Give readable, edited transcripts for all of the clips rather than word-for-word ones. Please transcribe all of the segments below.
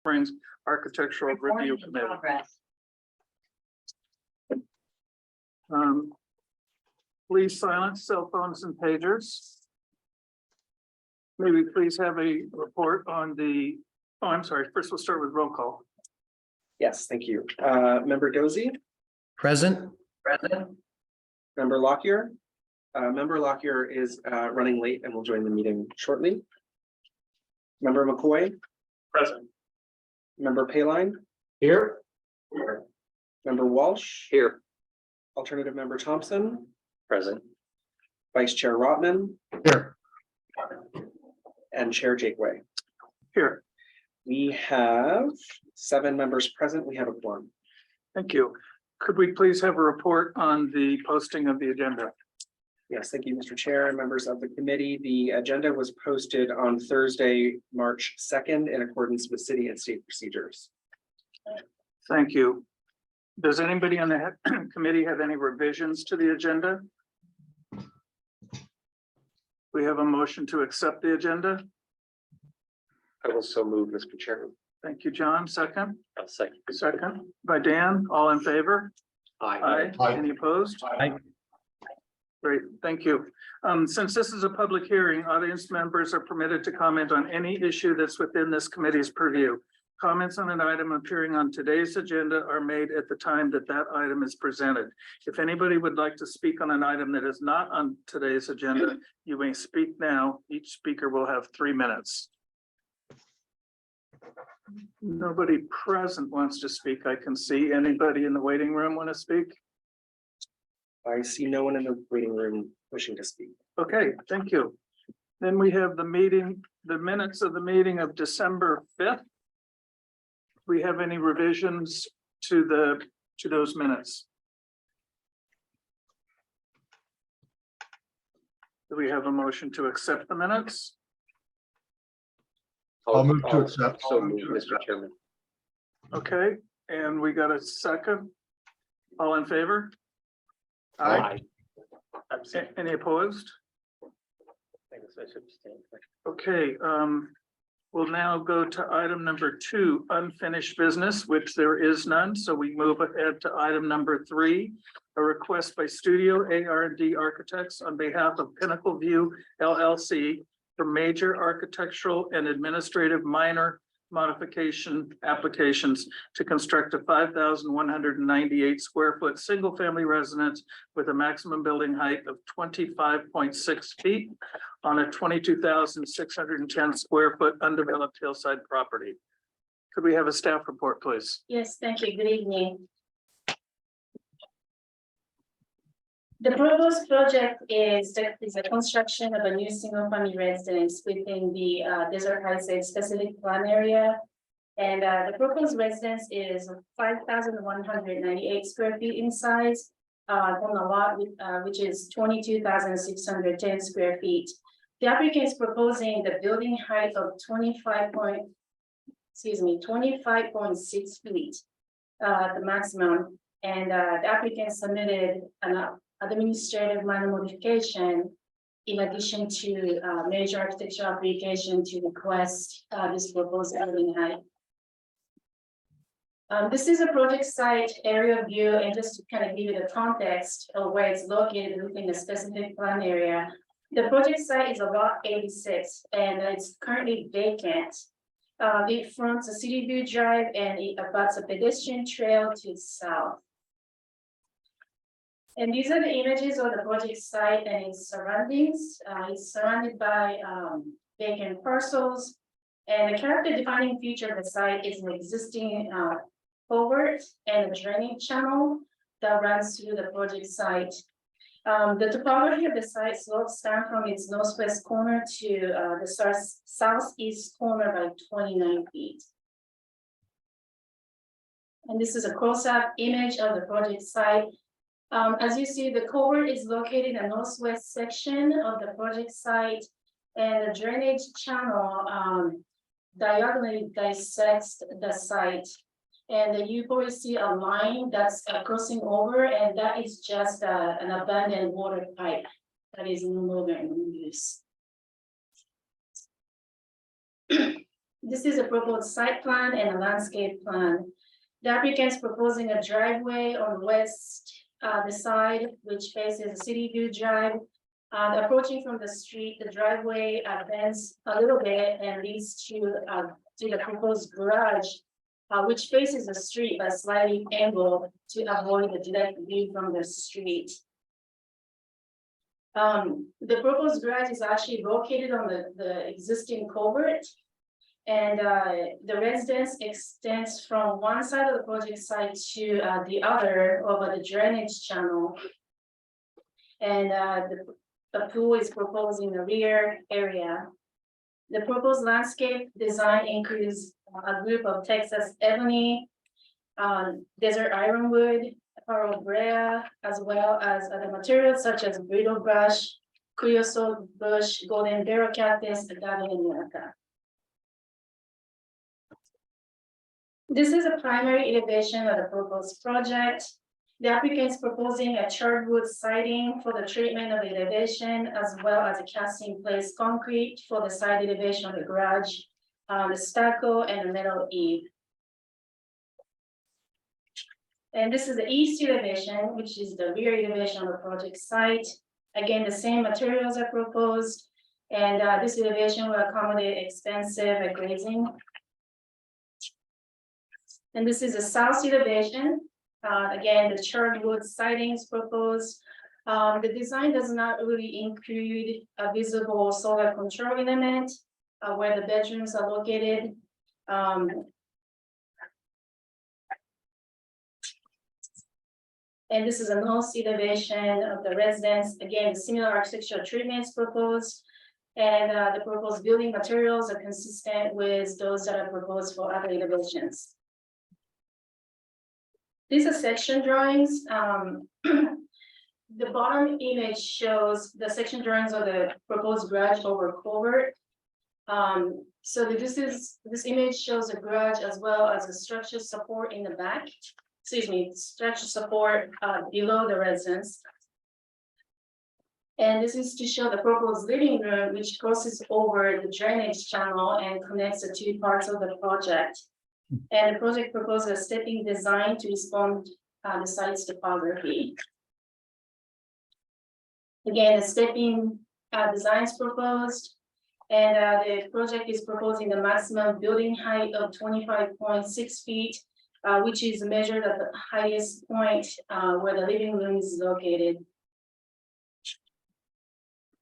Springs Architectural Review Committee. Please silence cell phones and pagers. May we please have a report on the, oh, I'm sorry, first we'll start with roll call. Yes, thank you. Member Dozy. Present. Member Lockyer. Member Lockyer is running late and will join the meeting shortly. Member McCoy. Present. Member Paline. Here. Member Walsh. Here. Alternative Member Thompson. Present. Vice Chair Rotman. Here. And Chair Jakeway. Here. We have 7 members present. We have a quorum. Thank you. Could we please have a report on the posting of the agenda? Yes, thank you, Mr. Chair and members of the committee. The agenda was posted on Thursday, March 2nd, in accordance with city and state procedures. Thank you. Does anybody on the committee have any revisions to the agenda? We have a motion to accept the agenda. I will so move, Mr. Chairman. Thank you, John. Second. I'll second. Second by Dan. All in favor? Aye. Any opposed? Aye. Great, thank you. Since this is a public hearing, audience members are permitted to comment on any issue that's within this committee's purview. Comments on an item appearing on today's agenda are made at the time that that item is presented. If anybody would like to speak on an item that is not on today's agenda, you may speak now. Each speaker will have 3 minutes. Nobody present wants to speak. I can see. Anybody in the waiting room want to speak? I see no one in the waiting room wishing to speak. Okay, thank you. Then we have the meeting, the minutes of the meeting of December 5th. We have any revisions to those minutes? Do we have a motion to accept the minutes? I'll move to accept. So move, Mr. Chairman. Okay, and we got a second. All in favor? Any opposed? Okay, we'll now go to item number 2, unfinished business, which there is none. So we move ahead to item number 3, a request by Studio AR&D Architects on behalf of Pinnacle View LLC for major architectural and administrative minor modification applications to construct a 5,198 square foot single family residence with a maximum building height of 25.6 feet on a 22,610 square foot undeveloped hillside property. Could we have a staff report, please? Yes, thank you. Good evening. The proposed project is a construction of a new single-family residence within the Desert Heights specific plan area. And the proposed residence is 5,198 square feet in size on a lot which is 22,610 square feet. The applicant is proposing the building height of 25.6 feet, the maximum. And the applicant submitted an administrative minor modification in addition to major architectural application to request this proposed building height. This is a project site area view, and just to kind of give you the context of where it's located within the specific plan area. The project site is about 86 and it's currently vacant. It fronts a City View Drive and it abuts a pedestrian trail to the south. And these are the images of the project site and its surroundings. It's surrounded by vacant parcels. And the character defining feature of the site is an existing culvert and a drainage channel that runs through the project site. The topography of the site slopes down from its northwest corner to the southeast corner by 29 feet. And this is a close-up image of the project site. As you see, the culvert is located in the northwest section of the project site, and the drainage channel diagonally dissects the site. And you probably see a line that's crossing over, and that is just an abandoned water pipe that is no longer in use. This is a proposed site plan and a landscape plan. The applicant is proposing a driveway on west, the side which faces City View Drive. Approaching from the street, the driveway bends a little bit and leads to the proposed garage, which faces the street but slightly angled to avoid the direct view from the street. The proposed garage is actually located on the existing culvert. And the residence extends from one side of the project site to the other over the drainage channel. And the pool is proposed in the rear area. The proposed landscape design includes a group of Texas ebony, desert ironwood, coral brea, as well as other materials such as brittle brush, creosote bush, golden barrel cactus, agave america. This is a primary elevation of the proposed project. The applicant is proposing a charred wood siding for the treatment of the elevation, as well as a casting place concrete for the side elevation of the garage, the stucco and the metal eave. And this is the east elevation, which is the rear elevation of the project site. Again, the same materials are proposed, and this elevation will accommodate extensive grazing. And this is a south elevation. Again, the charred wood siding is proposed. The design does not really include a visible solar control element where the bedrooms are located. And this is a north elevation of the residence. Again, similar architectural treatments proposed. And the proposed building materials are consistent with those that are proposed for other elevations. These are section drawings. The bottom image shows the section drawings of the proposed garage over culvert. So this image shows a garage as well as a structure support in the back. Excuse me, structure support below the residence. And this is to show the proposed living room, which crosses over the drainage channel and connects the two parts of the project. And the project proposes a stepping design to respond the site's topography. Again, the stepping designs proposed, and the project is proposing the maximum building height of 25.6 feet, which is measured at the highest point where the living room is located.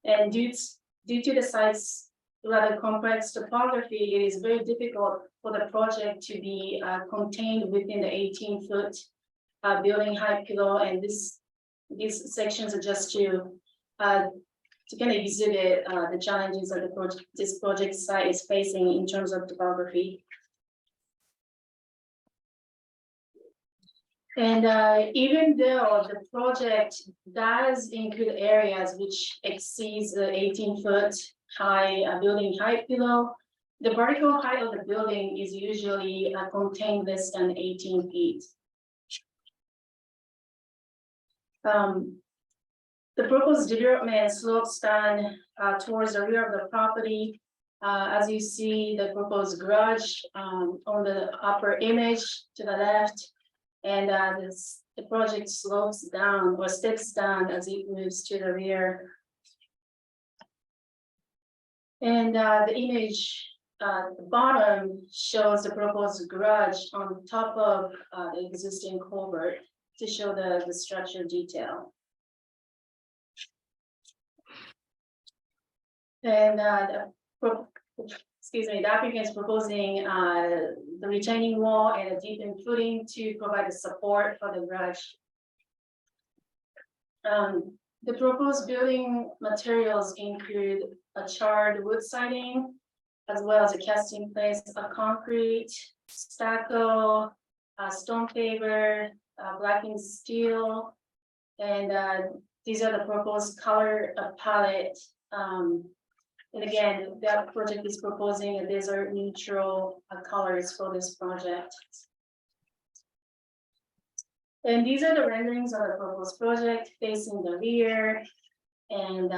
And due to the site's rather complex topography, it is very difficult for the project to be contained within the 18-foot building height below. And these sections are just to kind of exhibit the challenges that this project site is facing in terms of topography. And even though the project does include areas which exceeds the 18-foot high building height below, the vertical height of the building is usually contained less than 18 feet. The proposed development slopes down towards the rear of the property. As you see, the proposed garage on the upper image to the left, and the project slopes down or steps down as it moves to the rear. And the image at the bottom shows the proposed garage on top of the existing culvert to show the structure detail. And the applicant is proposing the retaining wall and a deep footing to provide the support for the garage. The proposed building materials include a charred wood siding, as well as a casting place of concrete, stucco, stone paver, blackened steel, and these are the proposed color palette. And again, that project is proposing a desert neutral colors for this project. And these are the renderings of the proposed project facing the rear. And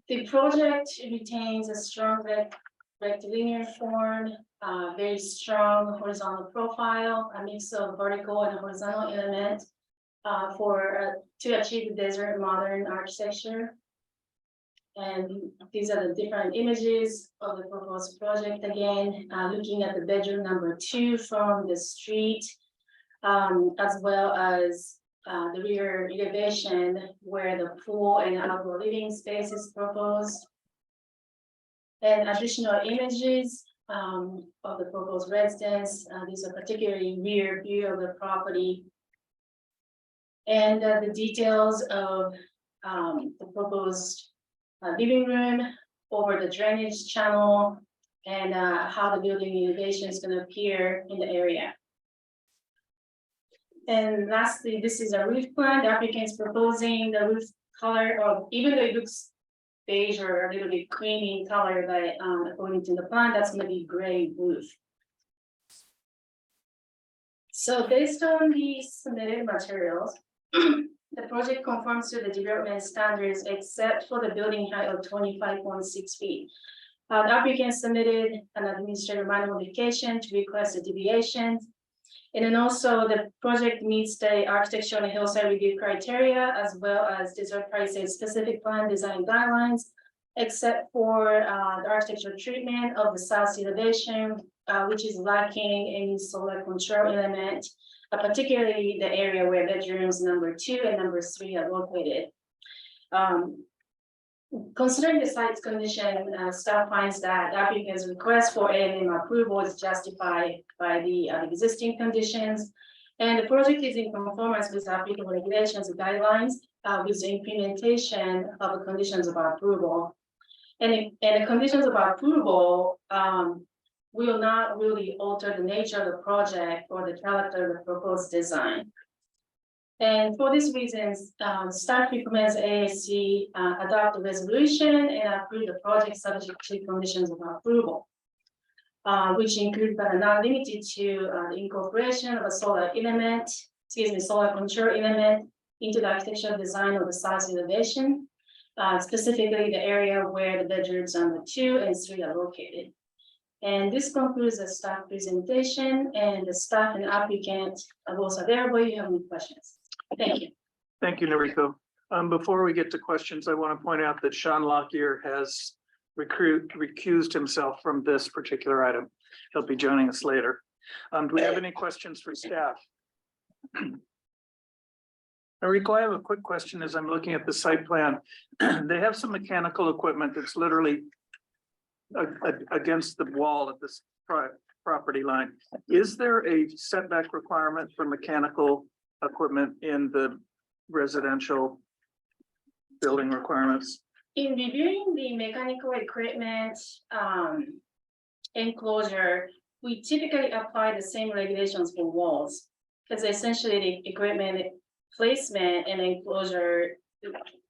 the project retains a strong red rectilinear form, very strong horizontal profile, a mix of vertical and horizontal element to achieve the desert modern architecture. And these are the different images of the proposed project. Again, looking at the bedroom number 2 from the street, as well as the rear elevation where the pool and outdoor living space is proposed. And additional images of the proposed residence. These are particularly rear view of the property. And the details of the proposed living room over the drainage channel and how the building elevation is going to appear in the area. And lastly, this is a roof plan. The applicant is proposing the roof color of, even though it looks beige or a little bit creamy in color, but according to the plan, that's going to be gray roof. So based on the submitted materials, the project conforms to the development standards except for the building height of 25.6 feet. The applicant submitted an administrative minor modification to request a deviation. And then also the project meets the architectural and hillside review criteria as well as Desert Palisades specific plan design guidelines, except for the architectural treatment of the south elevation, which is lacking any solar control element, particularly the area where bedrooms number 2 and number 3 are located. Considering the site's condition, staff finds that applicant's request for A&M approval is justified by the existing conditions, and the project is in conformance with applicable regulations and guidelines with the implementation of the conditions of approval. And the conditions of approval will not really alter the nature of the project or the character of the proposed design. And for these reasons, staff recommends ASC adopt the resolution and approve the project subject to conditions of approval, which include but are not limited to the incorporation of a solar control element into the architectural design of the south elevation, specifically the area where the bedrooms number 2 and 3 are located. And this concludes the staff presentation, and the staff and applicant are both available. You have any questions? Thank you. Thank you, Noriko. Before we get to questions, I want to point out that Sean Lockyer has recused himself from this particular item. He'll be joining us later. Do we have any questions for staff? Noriko, I have a quick question as I'm looking at the site plan. They have some mechanical equipment that's literally against the wall at this property line. Is there a setback requirement for mechanical equipment in the residential building requirements? In reviewing the mechanical equipment enclosure, we typically apply the same regulations for walls, because essentially the equipment placement and enclosure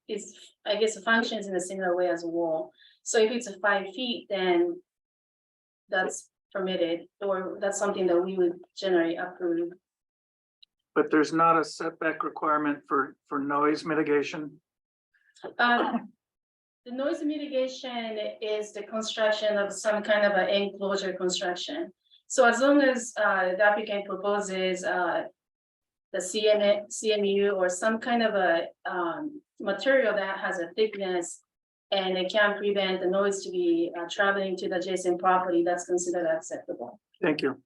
is, I guess, functions in a similar way as a wall. So if it's 5 feet, then that's permitted, or that's something that we would generally approve. But there's not a setback requirement for noise mitigation? The noise mitigation is the construction of some kind of an enclosure construction. So as long as the applicant proposes the CMU or some kind of a material that has a thickness and it can prevent the noise to be traveling to the adjacent property, that's considered acceptable. Thank you.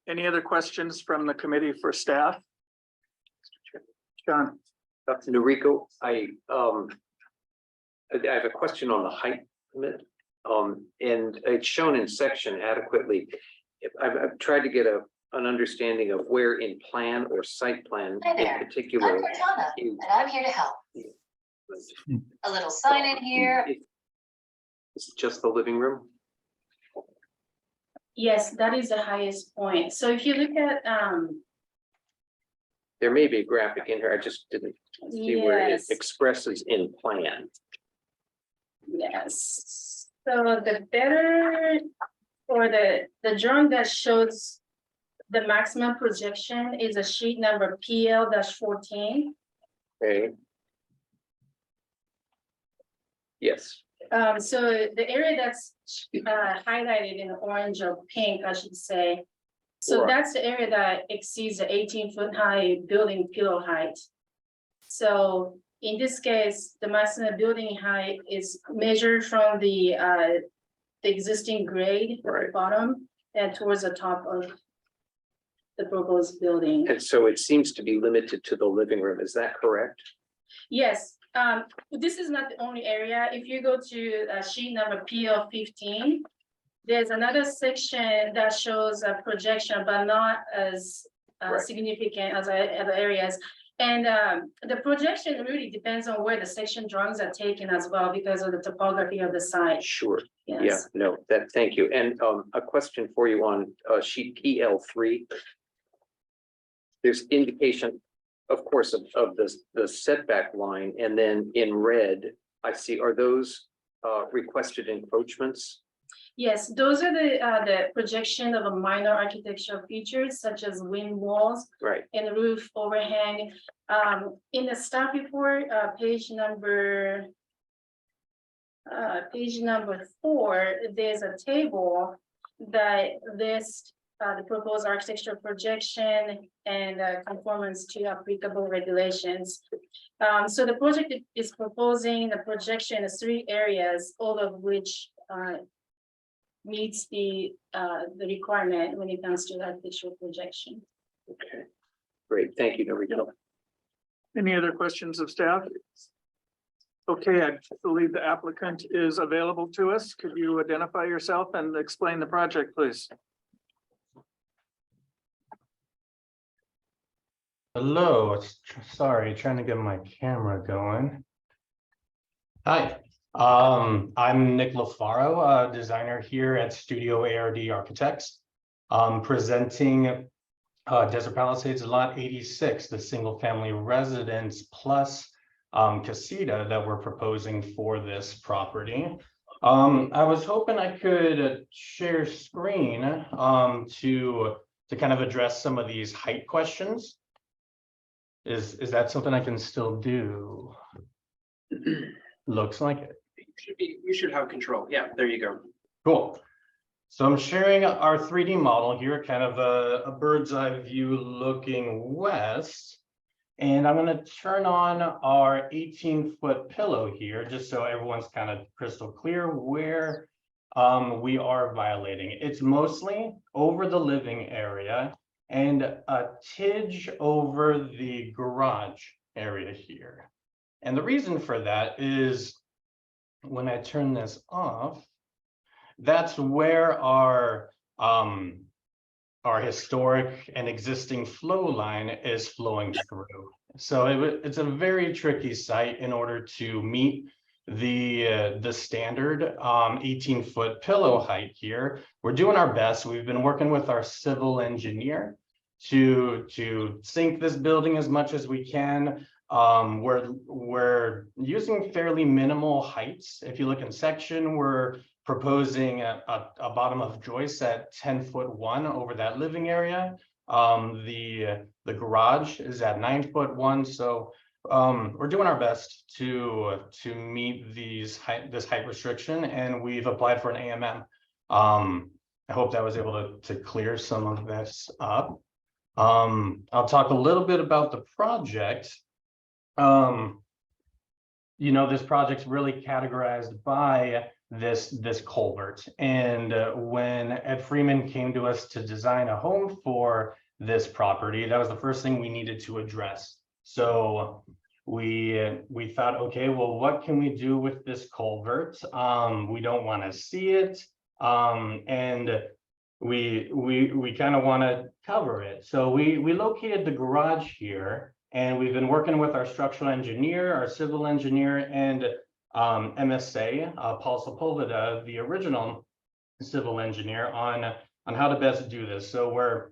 Any other questions from the committee for staff? John. Dr. Noriko, I have a question on the height limit. And it's shown in section adequately. I've tried to get an understanding of where in plan or site plan Hi there. in particular. I'm Cortana, and I'm here to help. A little sign in here. It's just the living room. Yes, that is the highest point. So if you look at There may be a graphic in here. I just didn't see where it yes. expresses in plan. Yes, so the better, or the drawing that shows the maximum projection is a sheet number PL-14. Okay. Yes. So the area that's highlighted in orange or pink, I should say. So Right. that's the area that exceeds the 18-foot high building pillow height. So in this case, the maximum building height is measured from the existing grade at the Right. bottom and towards the top of the proposed building. And so it seems to be limited to the living room. Is that correct? Yes, this is not the only area. If you go to sheet number PL 15, there's another section that shows a projection, but not as Right. significant as other areas. And the projection really depends on where the section drawings are taken as well, because of the topography of the site. Sure. Yeah, Yes. no, thank you. And a question for you on sheet PL3. There's indication, of course, of the setback line, and then in red, I see, are those requested encroachments? Yes, those are the projection of a minor architectural features such as wind walls Right, and roof overhang. In the staff report, page number 4, there's a table that lists the proposed architectural projection and conformance to applicable regulations. So the project is proposing the projection in 3 areas, all of which meets the requirement when it comes to architectural projection. okay, great, thank you, Noriko. Any other questions of staff? Okay, I believe the applicant is available to us. Could you identify yourself and explain the project, please? Hello, sorry, trying to get my camera going. Hi, I'm Nick LaFaro, designer here at Studio ARD Architects. Presenting Desert Palisades Lot 86, the single family residence plus casita that we're proposing for this property. I was hoping I could share screen to kind of address some of these height questions. Is that something I can still do? Looks like it. You should have control. Yeah, there you go. Cool. So I'm sharing our 3D model here, kind of a bird's eye view looking west. And I'm going to turn on our 18-foot pillow here, just so everyone's kind of crystal clear where we are violating. It's mostly over the living area and a tidge over the garage area here. And the reason for that is when I turn this off, that's where our historic and existing flow line is flowing through. So it's a very tricky site in order to meet the standard 18-foot pillow height here. We're doing our best. We've been working with our civil engineer to sync this building as much as we can. We're using fairly minimal heights. If you look in section, we're proposing a bottom of joist at 10'1" over that living area. The garage is at 9'1", so we're doing our best to meet this height restriction, and we've applied for an AMM. I hope that was able to clear some of this up. I'll talk a little bit about the project. You know, this project's really categorized by this culvert, and when Ed Freeman came to us to design a home for this property, that was the first thing we needed to address. So we thought, okay, well, what can we do with this culvert? We don't want to see it, and we kind of want to cover it. So we located the garage here, and we've been working with our structural engineer, our civil engineer, and MSA, Paul Sepulveda, the original civil engineer, on how to best do this. So we're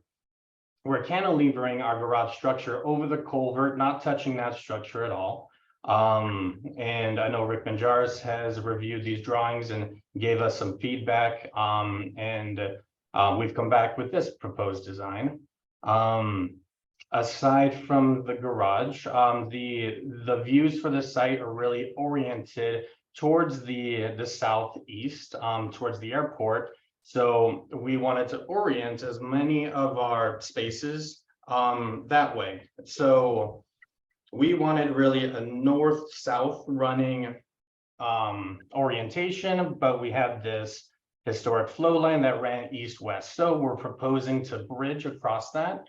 cantilevering our garage structure over the culvert, not touching that structure at all. And I know Rick Manjaris has reviewed these drawings and gave us some feedback, and we've come back with this proposed design. Aside from the garage, the views for the site are really oriented towards the southeast, towards the airport. So we wanted to orient as many of our spaces that way. So we wanted really a north-south running orientation, but we had this historic flow line that ran east-west. So we're proposing to bridge across that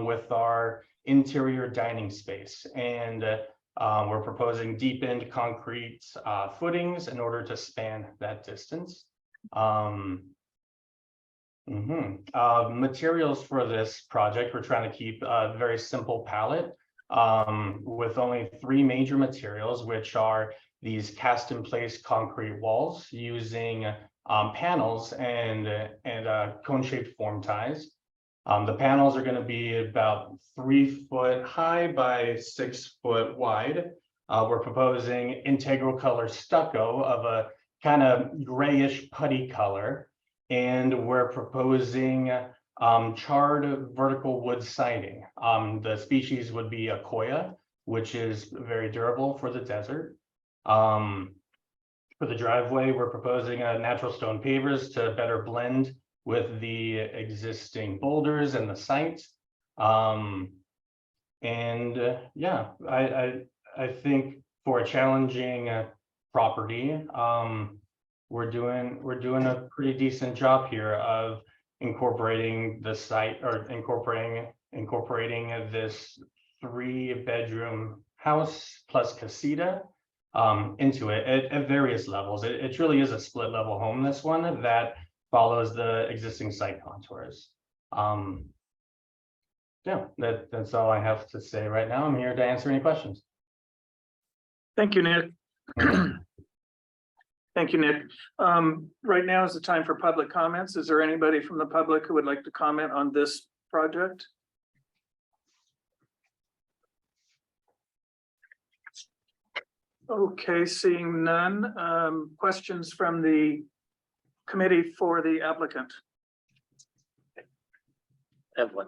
with our interior dining space. And we're proposing deepened concrete footings in order to span that distance. Materials for this project, we're trying to keep a very simple palette with only 3 major materials, which are these cast in place concrete walls using panels and cone shaped form ties. The panels are going to be about 3 foot high by 6 foot wide. We're proposing integral color stucco of a kind of grayish putty color. And we're proposing charred vertical wood siding. The species would be Akoya, which is very durable for the desert. For the driveway, we're proposing natural stone pavers to better blend with the existing boulders and the site. Yeah, I think for a challenging property, we're doing a pretty decent job here of incorporating the site or incorporating this 3-bedroom house plus casita into it at various levels. It truly is a split level home, this one, that follows the existing site contours. Yeah, that's all I have to say right now. I'm here to answer any questions. Thank you, Nick. Thank you, Nick. Right now is the time for public comments. Is there anybody from the public who would like to comment on this project? Okay, seeing none. Questions from the committee for the applicant? Evelyn.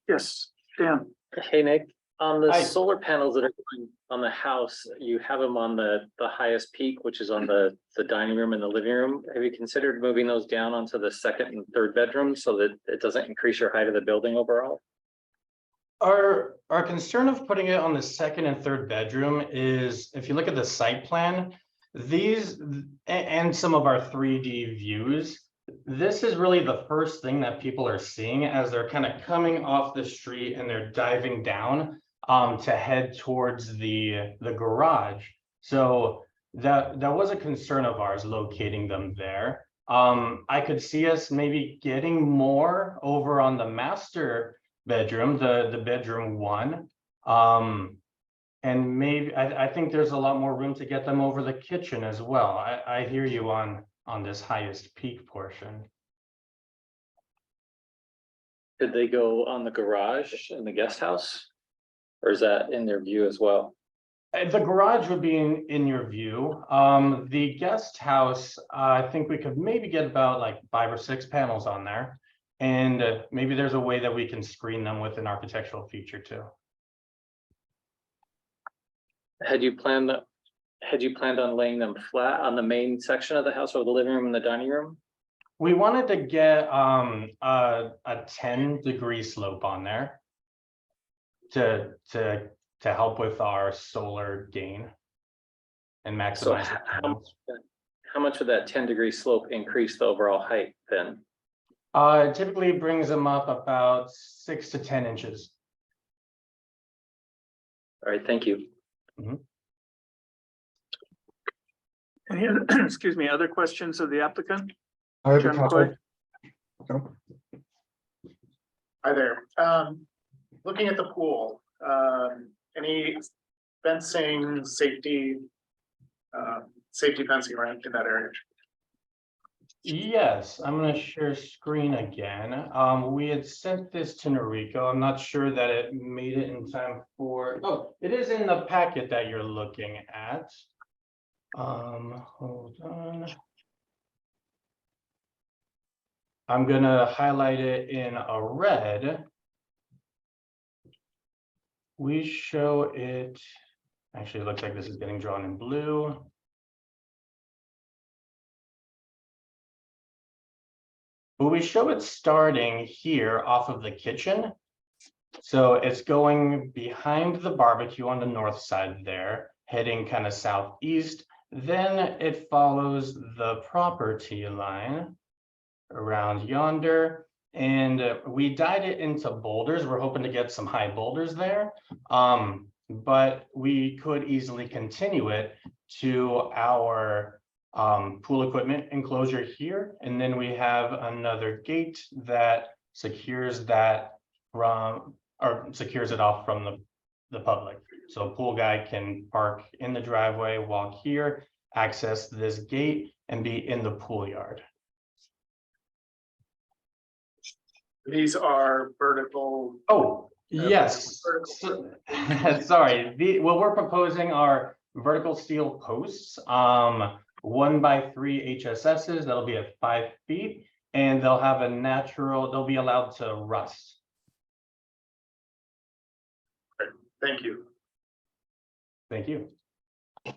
Yes, Dan. Hey, Nick, on the Hi. solar panels that are going on the house, you have them on the highest peak, which is on the dining room and the living room. Have you considered moving those down onto the 2nd and 3rd bedroom so that it doesn't increase your height of the building overall? Our concern of putting it on the 2nd and 3rd bedroom is, if you look at the site plan, these and some of our 3D views, this is really the first thing that people are seeing as they're kind of coming off the street and they're diving down to head towards the garage. So that was a concern of ours, locating them there. I could see us maybe getting more over on the master bedroom, the bedroom 1. And maybe I think there's a lot more room to get them over the kitchen as well. I hear you on this highest peak portion. Did they go on the garage in the guest house? Or is that in their view as well? The garage would be in your view. The guest house, I think we could maybe get about like 5 or 6 panels on there. And maybe there's a way that we can screen them with an architectural feature too. Had you planned on laying them flat on the main section of the house or the living room and the dining room? We wanted to get a 10-degree slope on there to help with our solar gain and So maximize. how much would that 10-degree slope increase the overall height then? It typically brings them up about 6 to 10 inches. All right, thank you. Any other, excuse me, other questions of the applicant? I have a John couple. McCoy? Hi there. Looking at the pool, any fencing, safety fencing around in that area? Yes, I'm going to share screen again. We had sent this to Noriko. I'm not sure that it made it in time for. Oh, it is in the packet that you're looking at. Hold on. I'm going to highlight it in a red. We show it. Actually, it looks like this is getting drawn in blue. But we show it starting here off of the kitchen. So it's going behind the barbecue on the north side there, heading kind of southeast. Then it follows the property line around yonder. And we dyed it into boulders. We're hoping to get some high boulders there. But we could easily continue it to our pool equipment enclosure here. And then we have another gate that secures that from, or secures it off from the public. So a pool guy can park in the driveway, walk here, access this gate, and be in the pool yard. These are vertical. Oh, yes. So- sorry, what we're proposing are vertical steel posts, 1x3 HSSs, that'll be at 5 feet, and they'll have a natural, they'll be allowed to rust. Thank you. Thank you. I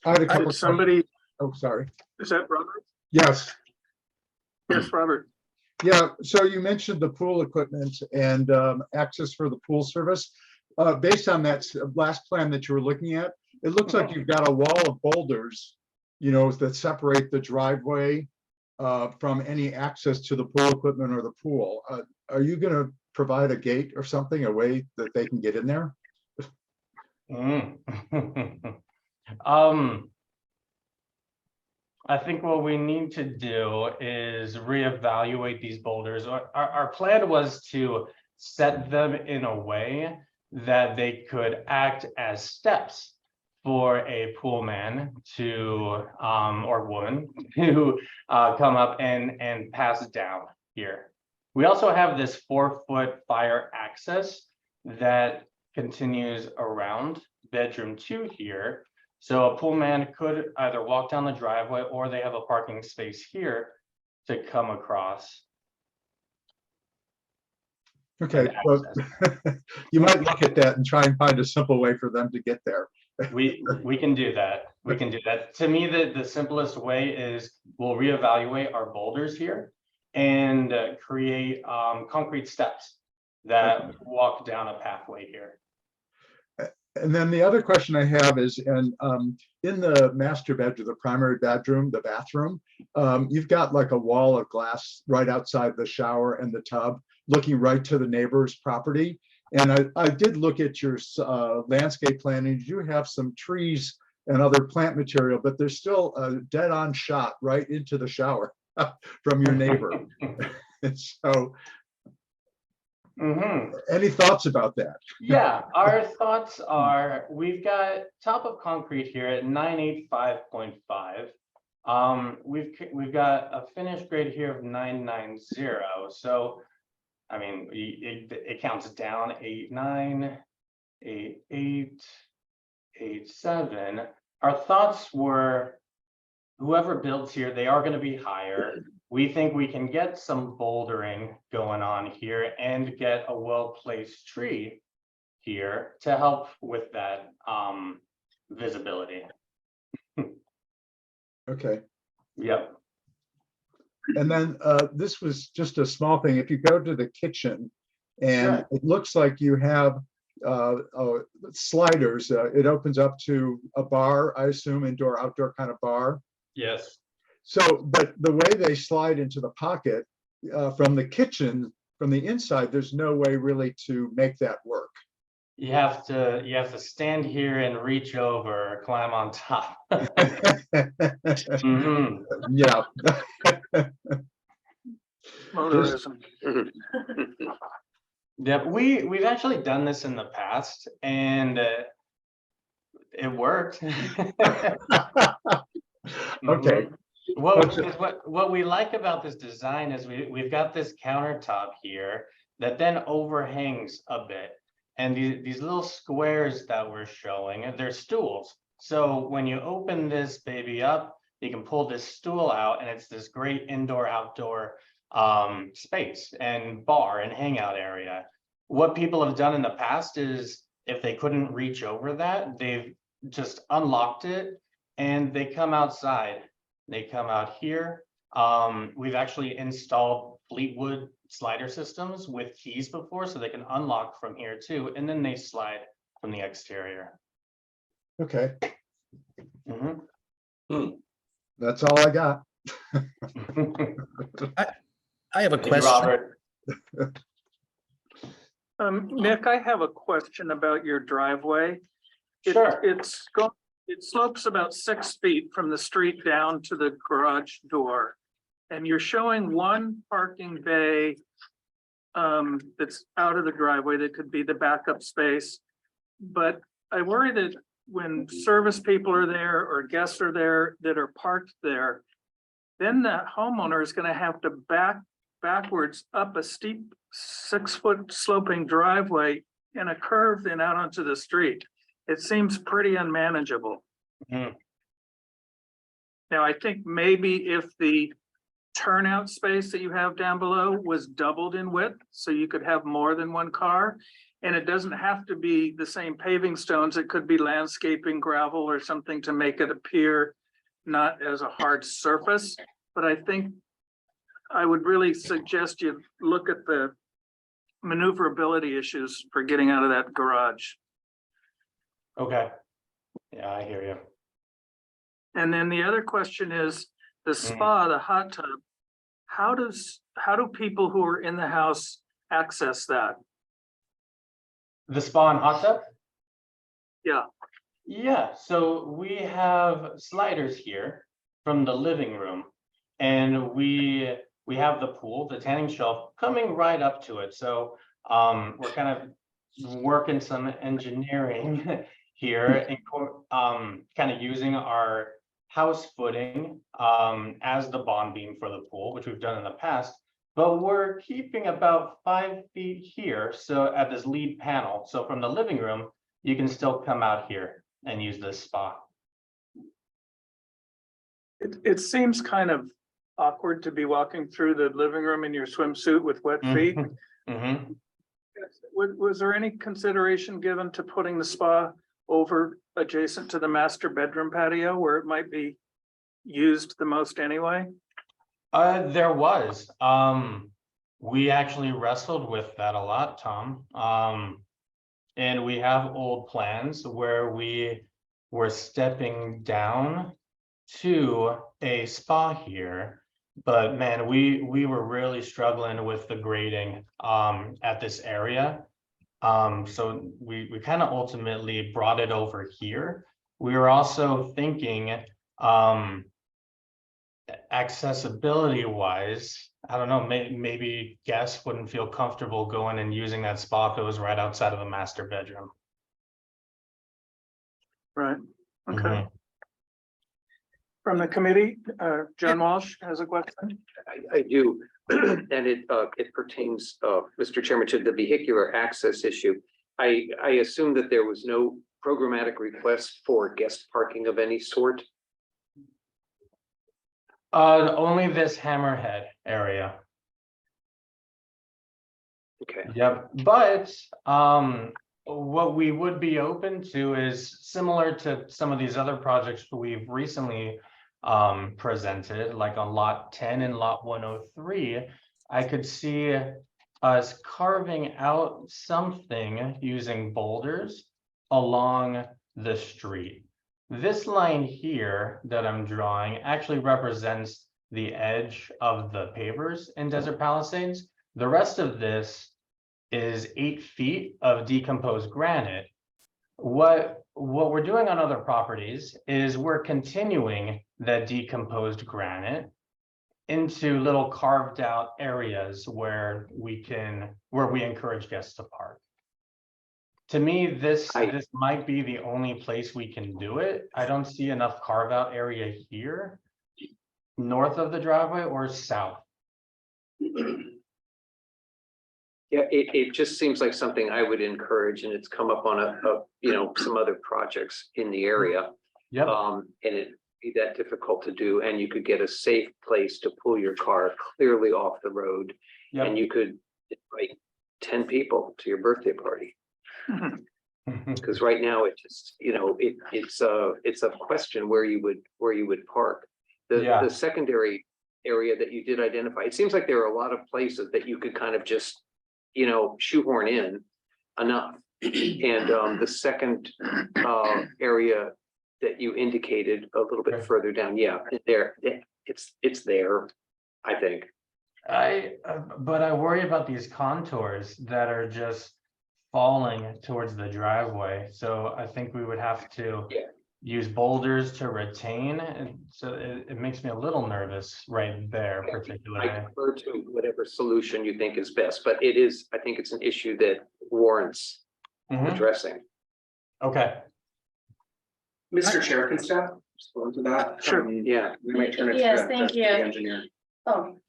had a couple of Somebody, Oh, sorry. is that Robert? Yes. Yes, Robert. Yeah. So you mentioned the pool equipment and access for the pool service. Based on that last plan that you were looking at, it looks like you've got a wall of boulders, you know, that separate the driveway from any access to the pool equipment or the pool. Are you going to provide a gate or something, a way that they can get in there? I think what we need to do is reevaluate these boulders. Our plan was to set them in a way that they could act as steps for a pool man to or woman to come up and pass down here. We also have this 4-foot fire access that continues around bedroom 2 here. So a pool man could either walk down the driveway or they have a parking space here to come across. Okay, well, you might look at that and try and find a simple way for them to get there. We can do that. We can do that. To me, the simplest way is we'll reevaluate our boulders here and create concrete steps that walk down a pathway here. And then the other question I have is, and in the master bedroom, the primary bedroom, the bathroom, you've got like a wall of glass right outside the shower and the tub, looking right to the neighbor's property. And I did look at your landscape plan, and you have some trees and other plant material, but there's still a dead-on shot right into the shower from your neighbor. And so, any thoughts about that? Yeah, our thoughts are we've got top of concrete here at 985.5. We've got a finished grade here of 990. So I mean, it counts down 89, 88, 87. Our thoughts were whoever builds here, they are going to be higher. We think we can get some bouldering going on here and get a well-placed tree here to help with that visibility. Okay. Yep. And then this was just a small thing. If you go to the kitchen, and Sure. it looks like you have sliders. It opens up to a bar, I assume, indoor, outdoor kind of bar. Yes. So, but the way they slide into the pocket from the kitchen, from the inside, there's no way really to make that work. You have to stand here and reach over, climb on top. Yeah. Motorism. Yeah, we've actually done this in the past, and it worked. Okay. What we like about this design is we've got this countertop here that then overhangs a bit, and these little squares that we're showing, they're stools. So when you open this baby up, you can pull this stool out, and it's this great indoor outdoor space and bar and hangout area. What people have done in the past is if they couldn't reach over that, they've just unlocked it and they come outside. They come out here We've actually installed Fleetwood slider systems with keys before, so they can unlock from here too, and then they slide from the exterior. Okay, Mhm. that's all I got. I have a Thank you, question. Robert. Nick, I have a question about your driveway. Sure. It slopes about 6 feet from the street down to the garage door. And you're showing one parking bay that's out of the driveway that could be the backup space. But I worry that when service people are there or guests are there that are parked there, then that homeowner is gonna have to back backwards up a steep 6-foot sloping driveway and a curve then out onto the street. It seems pretty unmanageable. Mhm. Now, I think maybe if the turnout space that you have down below was doubled in width, so you could have more than one car. And it doesn't have to be the same paving stones. It could be landscaping, gravel, or something to make it appear not as a hard surface. But I think I would really suggest you look at the maneuverability issues for getting out of that garage. Okay. Yeah, I hear you. And then the other question is the spa, the hot tub. How do people who are in the house access that? The spa and hot tub? Yeah. Yeah, so we have sliders here from the living room. And we have the pool, the tanning shelf coming right up to it. So we're kind of working some engineering here and kind of using our house footing as the bond beam for the pool, which we've done in the past. But we're keeping about 5 feet here, so at this lead panel. So from the living room, you can still come out here and use this spa. It seems kind of awkward to be walking through the living room in your swimsuit with wet feet. Mhm. Was there any consideration given to putting the spa over adjacent to the master bedroom patio where it might be used the most anyway? There was. We actually wrestled with that a lot, Tom. And we have old plans where we were stepping down to a spa here. But man, we were really struggling with the grading at this area. So we kind of ultimately brought it over here. We were also thinking accessibility wise, I don't know, maybe guests wouldn't feel comfortable going and using that spa if it was right outside of the master bedroom. Right, okay. Mhm. From the committee, John Walsh has a question. I do, and it pertains, Mr. Chairman, to the vehicular access issue. I assume that there was no programmatic request for guest parking of any sort. Only this hammerhead area. Okay. Yep, but what we would be open to is similar to some of these other projects we've recently presented, like on lot 10 and lot 103. I could see us carving out something using boulders along the street. This line here that I'm drawing actually represents the edge of the pavers in Desert Palisades. The rest of this is 8 feet of decomposed granite. What we're doing on other properties is we're continuing that decomposed granite into little carved out areas where we encourage guests to park. To me, this might be the only place we can do it. I don't see enough carve out area here, north of the driveway or south. Yeah, it just seems like something I would encourage, and it's come up on some other projects in the area. Yep. And it'd be that difficult to do, and you could get a safe place to pull your car clearly off the road. Yep. And you could invite 10 people to your birthday party. Because right now it just, it's a question where you would park. The secondary area that you did identify, it seems like there are a lot of places that you could kind of just, you know, shoehorn in enough. And the second area that you indicated a little bit further down, yeah, there, it's there, I think. But I worry about these contours that are just falling towards the driveway. So I think we would have to use boulders to retain. And so it makes me a little nervous right there, I particularly. defer to whatever solution you think is best, but it is, I think it's an issue that warrants Mhm. addressing. Okay. Mr. Chair, can staff respond to that? Sure. Yeah. We might turn it to Yes, the thank the you. engineer. Oh.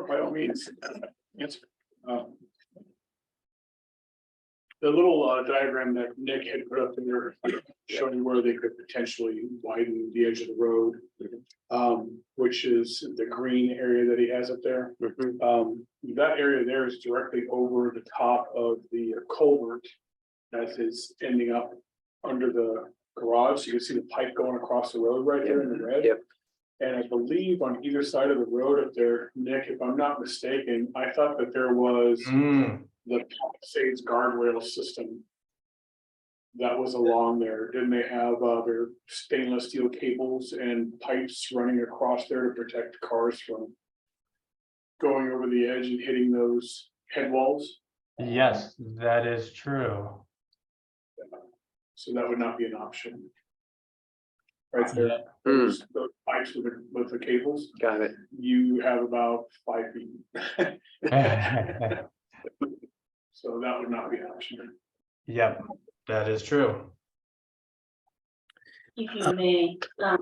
By all means. Answer. The little diagram that Nick had put up there showing where they could potentially widen the edge of the road. Which is the green area that he has up there. That area there is directly over the top of the culvert. That is ending up under the garage. So you can see the pipe going across the road right there in the red. Yep. And I believe on either side of the road up there, Nick, if I'm not mistaken, I thought that there was the Palisades guardrail system. That was along there. Didn't they have their stainless steel cables and pipes running across there to protect cars from going over the edge and hitting those head walls? Yes, that is true. So that would not be an option. Right there, those pipes with the cables, Got it. you have about 5 feet. So that would not be an option. Yep, that is true. If you may, when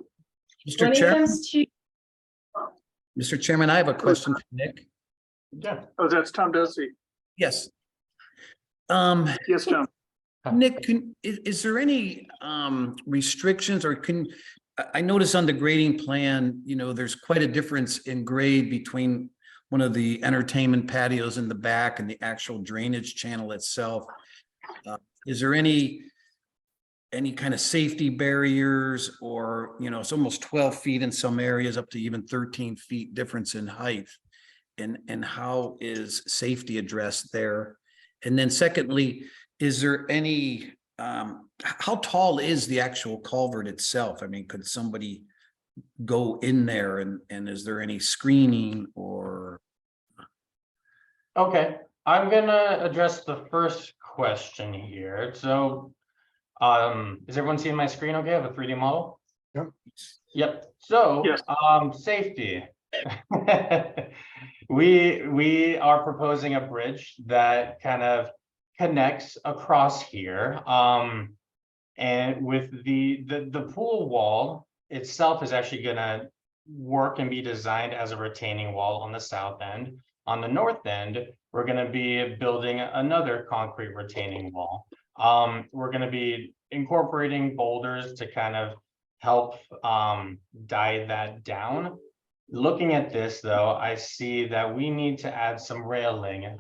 Mr. it Chairman, comes to, Mr. Chairman, I have a question for Nick. Yeah. Oh, that's Tom Dusty. Yes. Yes, Tom. Nick, is there any restrictions or I notice on the grading plan, you know, there's quite a difference in grade between one of the entertainment patios in the back and the actual drainage channel itself. Is there any kind of safety barriers or, you know, it's almost 12 feet in some areas up to even 13 feet difference in height? And how is safety addressed there? And then secondly, is there any, how tall is the actual culvert itself? I mean, could somebody go in there and is there any screening or? Okay, I'm gonna address the first question here. So, is everyone seeing my screen okay? I have a 3D model? Yep. Yep, so, Yes. Safety. We are proposing a bridge that kind of connects across here. And with the pool wall itself is actually gonna work and be designed as a retaining wall on the south end. On the north end, we're gonna be building another concrete retaining wall. We're gonna be incorporating boulders to kind of help dive that down. Looking at this though, I see that we need to add some railing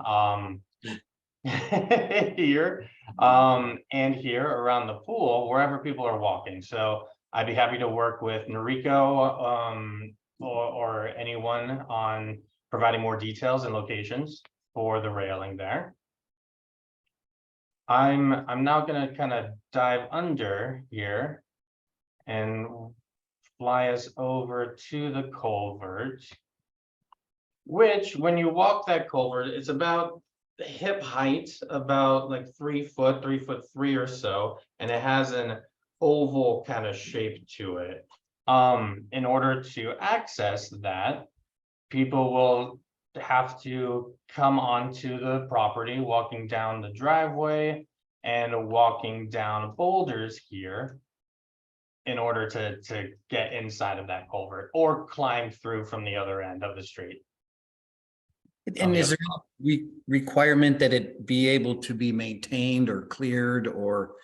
here and here around the pool, wherever people are walking. So I'd be happy to work with Noriko or anyone on providing more details and locations for the railing there. I'm now gonna kind of dive under here and fly us over to the culvert, which when you walk that culvert, it's about the hip height, about like 3 foot, 3'3" or so, and it has an oval kind of shape to it. In order to access that, people will have to come onto the property, walking down the driveway and walking down boulders here in order to get inside of that culvert or climb through from the other end of the street. And is there a requirement that it be able to be maintained or cleared or,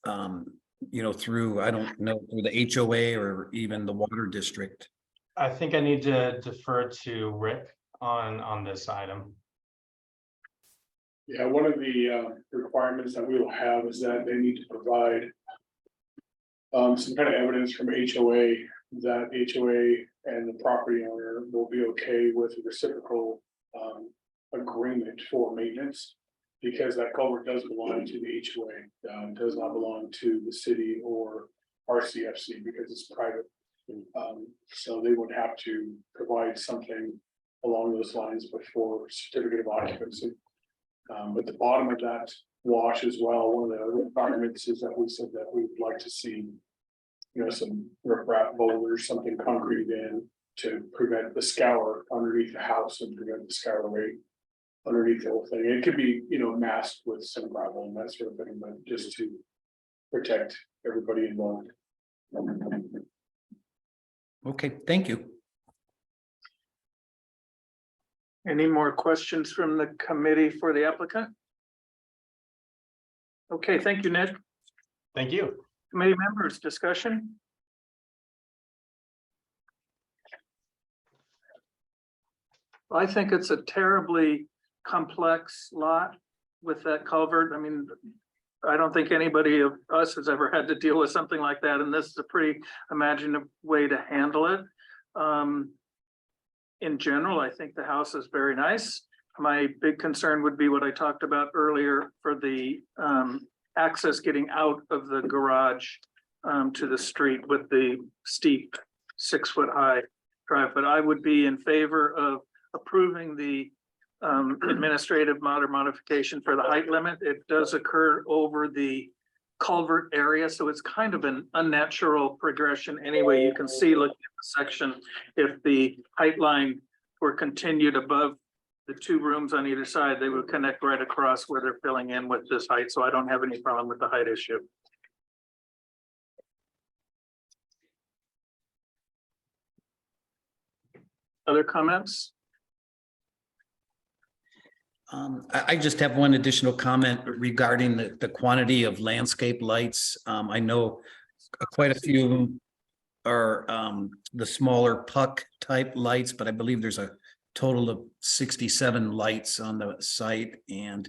you know, through, I don't know, through the HOA or even the water district? I think I need to defer to Rick on this item. Yeah, one of the requirements that we will have is that they need to provide some kind of evidence from HOA that HOA and the property owner will be okay with a reciprocal agreement for maintenance. Because that culvert does belong to the HOA, does not belong to the city or RCFC because it's private. So they would have to provide something along those lines before certificate of occupancy. At the bottom of that wash as well, one of the requirements is that we said that we would like to see, you know, some riprap boulders, something concrete in to prevent the scour underneath the house and prevent the scour rate underneath the whole thing. It could be, you know, masked with some gravel and that sort of thing, but just to protect everybody involved. Okay, thank you. Any more questions from the committee for the applicant? Okay, thank you, Nick. Thank you. Committee members, discussion? I think it's a terribly complex lot with that culvert. I mean, I don't think anybody of us has ever had to deal with something like that, and this is a pretty imaginative way to handle it. In general, I think the house is very nice. My big concern would be what I talked about earlier for the access getting out of the garage to the street with the steep 6 foot high drive, but I would be in favor of approving the administrative modification for the height limit. It does occur over the culvert area, so it's kind of an unnatural progression anyway. You can see, looking at the section, if the height line were continued above the 2 rooms on either side, they would connect right across where they're filling in with this height. So I don't have any problem with the height issue. Other comments? I just have one additional comment regarding the quantity of landscape lights. I know quite a few of them are the smaller puck type lights, but I believe there's a total of 67 lights on the site, and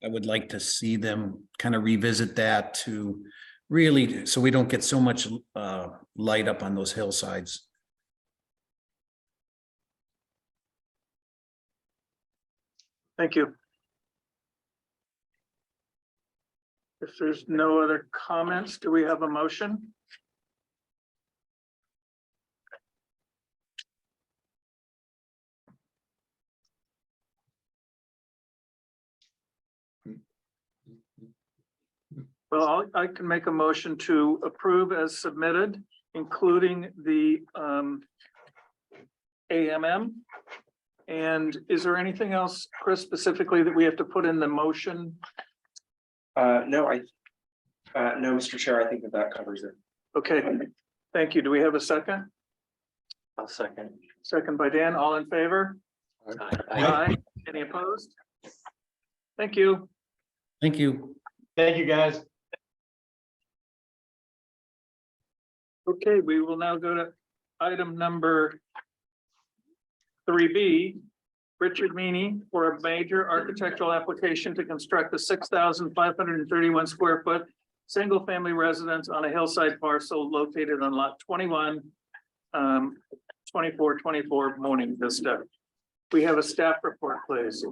I would like to see them kind of revisit that to really, so we don't get so much light up on those hillsides. Thank you. If there's no other comments, do we have a motion? Well, I can make a motion to approve as submitted, including the AMM. And is there anything else, Chris, specifically that we have to put in the motion? No, no, Mr. Chair, I think that covers it. Okay, thank you. Do we have a second? I'll second. Second by Dan, all in favor? Aye. Any opposed? Thank you. Thank you. Thank you, guys. Okay, we will now go to item number 3B, Richard Meany for a major architectural application to construct a 6,531 square foot single-family residence on a hillside parcel located on lot 21, 2424 Morning Vista. We have a staff report, please.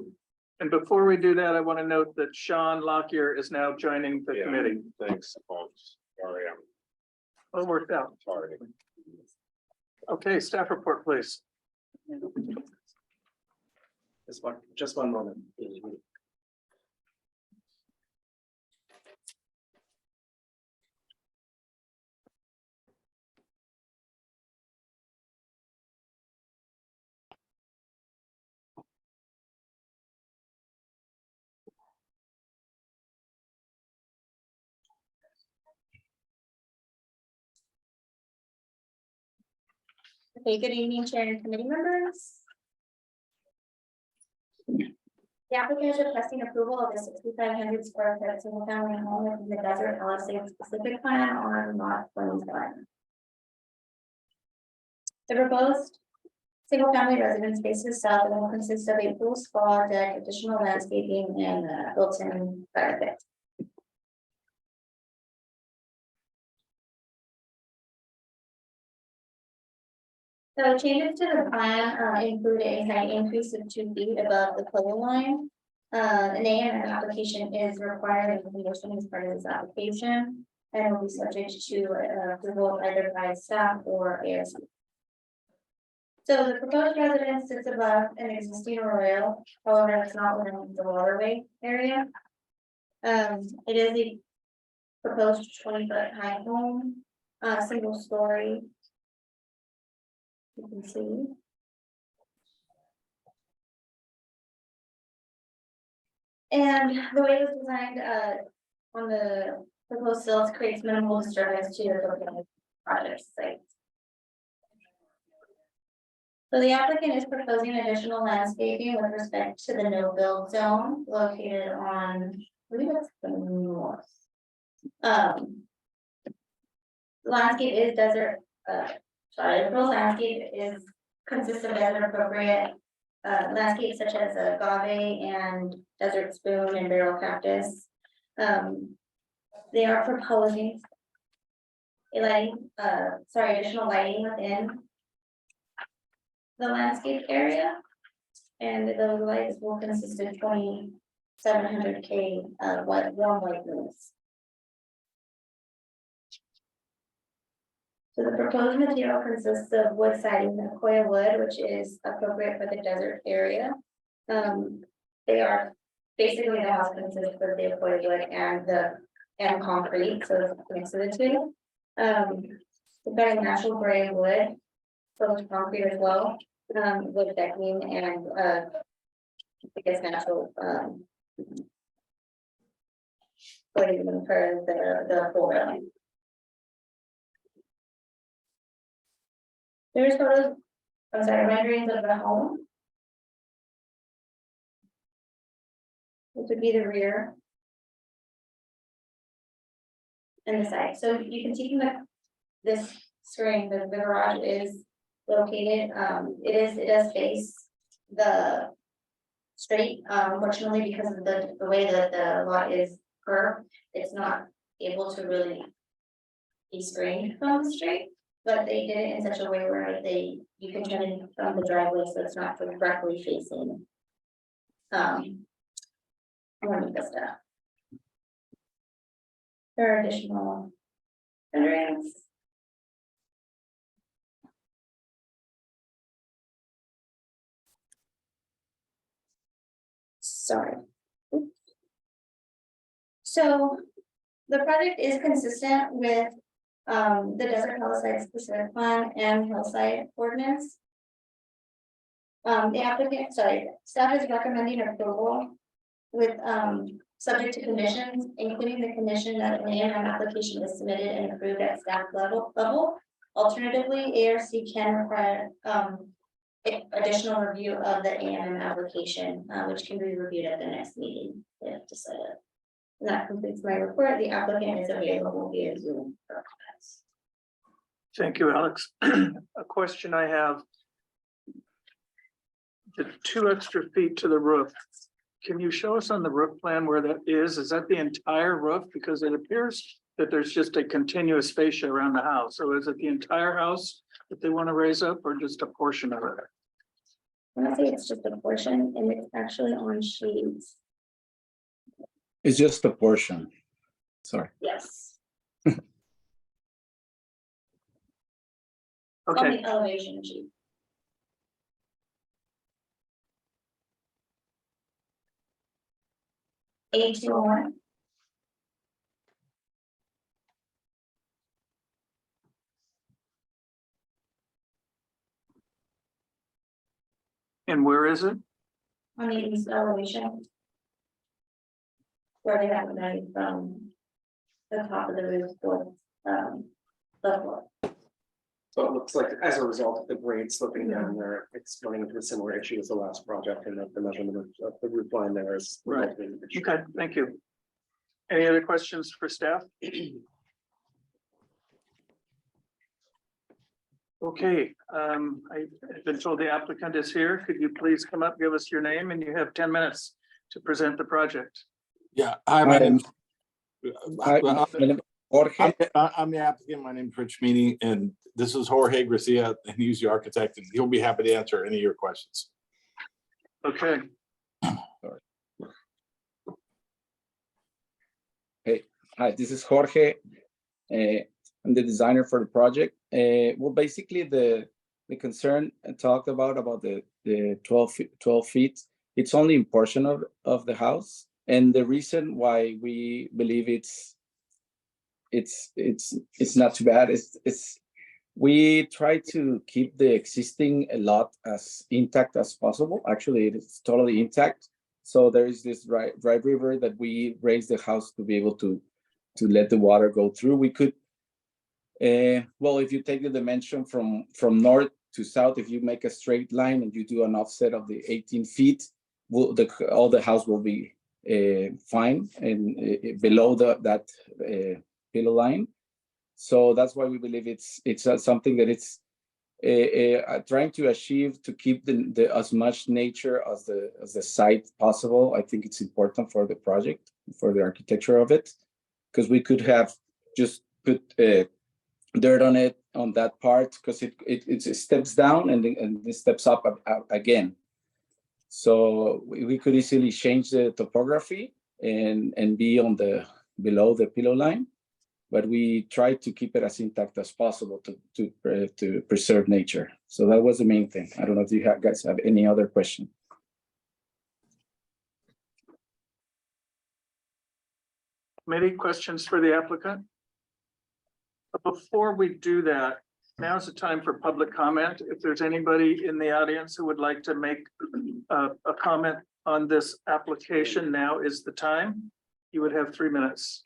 And before we do that, I want to note that Sean Lockyer is now joining the committee. Thanks, folks. Sorry, I'm Well, it worked out. sorry. Okay, staff report, please. Just one moment. Okay, good evening, Chair and committee members. The applicant is requesting approval of the 6,500 square foot single family home within the Desert LSA specific plan on lot 27. The proposed single family residence faces south and will consist of a pool, spa, deck, additional landscaping, and built-in fire pit. So changes to the plan include a height increase of 2 feet above the color line. An A&M application is required in condition as part of this application and will be subject to approval either by staff or ARC. So the proposed residence sits above an existing arroyo, however, it's not within the waterway area. It is a proposed 20-foot high home, single story. You can see. And the way it was designed on the proposed sills creates minimal disturbance to the project site. So the applicant is proposing additional landscaping with respect to the no-build zone located on, I believe it's the north. Landscape is desert, the full landscape consists of desert appropriate landscapes such as agave and desert spoon and barrel cactus. They are proposing additional lighting within the landscape area. And those lights will consist of 2,700 warm white lumens. So the proposed material consists of wood siding and coir wood, which is appropriate for the desert area. They are basically the house consists of the coir wood and concrete, so it's a mix of the two. We've got a natural gray wood, so it's concrete as well, with decking and I guess natural footing for the floor. There's photos, renderings of the home. This would be the rear. And the side. So you can see from this screen, the garage is located, it does face the street, unfortunately, because of the way that the lot is curved, it's not able to really be screened from the street. But they did it in such a way where you can turn it from the driveway, so it's not directly facing. Vista. There are additional renderings. Sorry. So the project is consistent with the Desert Hillside Specific Plan and Hillside Ordinance. The applicant, staff is recommending approval with subject to conditions, including the condition that an A&M application is submitted and approved at staff level. Alternatively, ARC can require additional review of the A&M application, which can be reviewed at the next meeting if decided. And that completes my report. The applicant is available via Zoom. Thank you, Alex. A question I have. The 2 extra feet to the roof. Can you show us on the roof plan where that is? Is that the entire roof? Because it appears that there's just a continuous fascia around the house. So is it the entire house that they want to raise up or just a portion of it? I want to say it's just a portion and it's actually on sheets. It's just a portion. Sorry. Yes. Okay. On the elevation sheet. A21. And where is it? On the east elevation. Where they have it made from the top of the roof towards the floor. So it looks like as a result of the grade slipping down there, it's running into a similar issue as the last project, and that the measurement of the roof line there is. Right. Okay, thank you. Any other questions for staff? Okay, I've been told the applicant is here. Could you please come up, give us your name, and you have 10 minutes to present the project. Yeah, hi, my name. Jorge, I'm the applicant. My name's Rich Meany, and this is Jorge Garcia, and he's the architect, and he'll be happy to answer any of your questions. Okay, hi, this is Jorge. I'm the designer for the project. Well, basically the concern I talked about the 12 feet, it's only a portion of the house. And the reason why we believe it's not too bad is we try to keep the existing lot as intact as possible. Actually, it's totally intact. So there is this dry river that we raised the house to be able to let the water go through. We could, well, if you take the dimension from north to south, if you make a straight line and you do an offset of the 18 feet, all the house will be fine and below that pillow line. So that's why we believe it's something that it's trying to achieve to keep the as much nature as the site possible. I think it's important for the project, for the architecture of it, because we could have just put dirt on it on that part, because it steps down and it steps up again. So we could easily change the topography and be on below the pillow line, but we try to keep it as intact as possible to preserve nature. So that was the main thing. I don't know if you guys have any other question. Many questions for the applicant? Before we do that, now's the time for public comment. If there's anybody in the audience who would like to make a comment on this application, now is the time. You would have 3 minutes.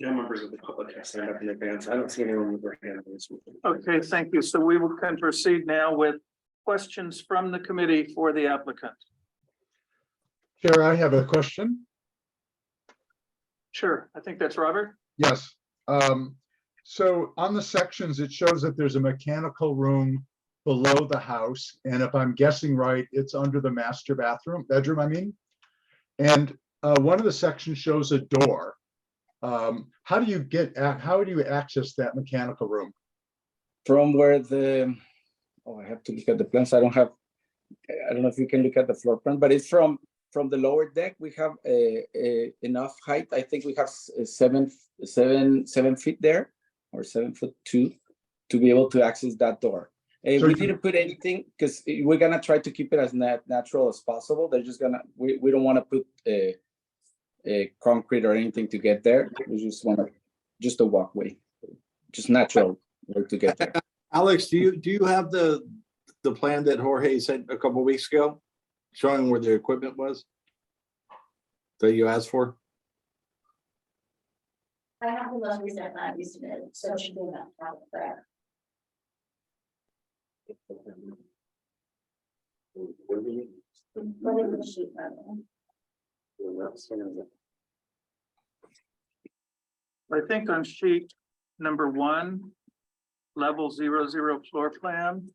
No members of the public have signed up in advance. I don't see anyone with their hand on this one. Okay, thank you. So we can proceed now with questions from the committee for the applicant. Chair, I have a question. Sure, I think that's Robert. Yes. So on the sections, it shows that there's a mechanical room below the house. And if I'm guessing right, it's under the master bedroom, I mean. And one of the sections shows a door. How do you access that mechanical room? From where I have to look at the plans. I don't know if you can look at the floor plan, but it's from the lower deck. We have enough height. I think we have 7 feet there, or 7'2", to be able to access that door. So we didn't put anything because we're gonna try to keep it as natural as possible. They're just gonna, we don't want to put a concrete or anything to get there. We just want just a walkway, just natural to get there. Alex, do you have the plan that Jorge sent a couple of weeks ago, showing where the equipment was that you asked for? I have the most recent plan you submitted, so it should be about there. What is the sheet, by the way? I think on sheet number 1, level 00 floor plan.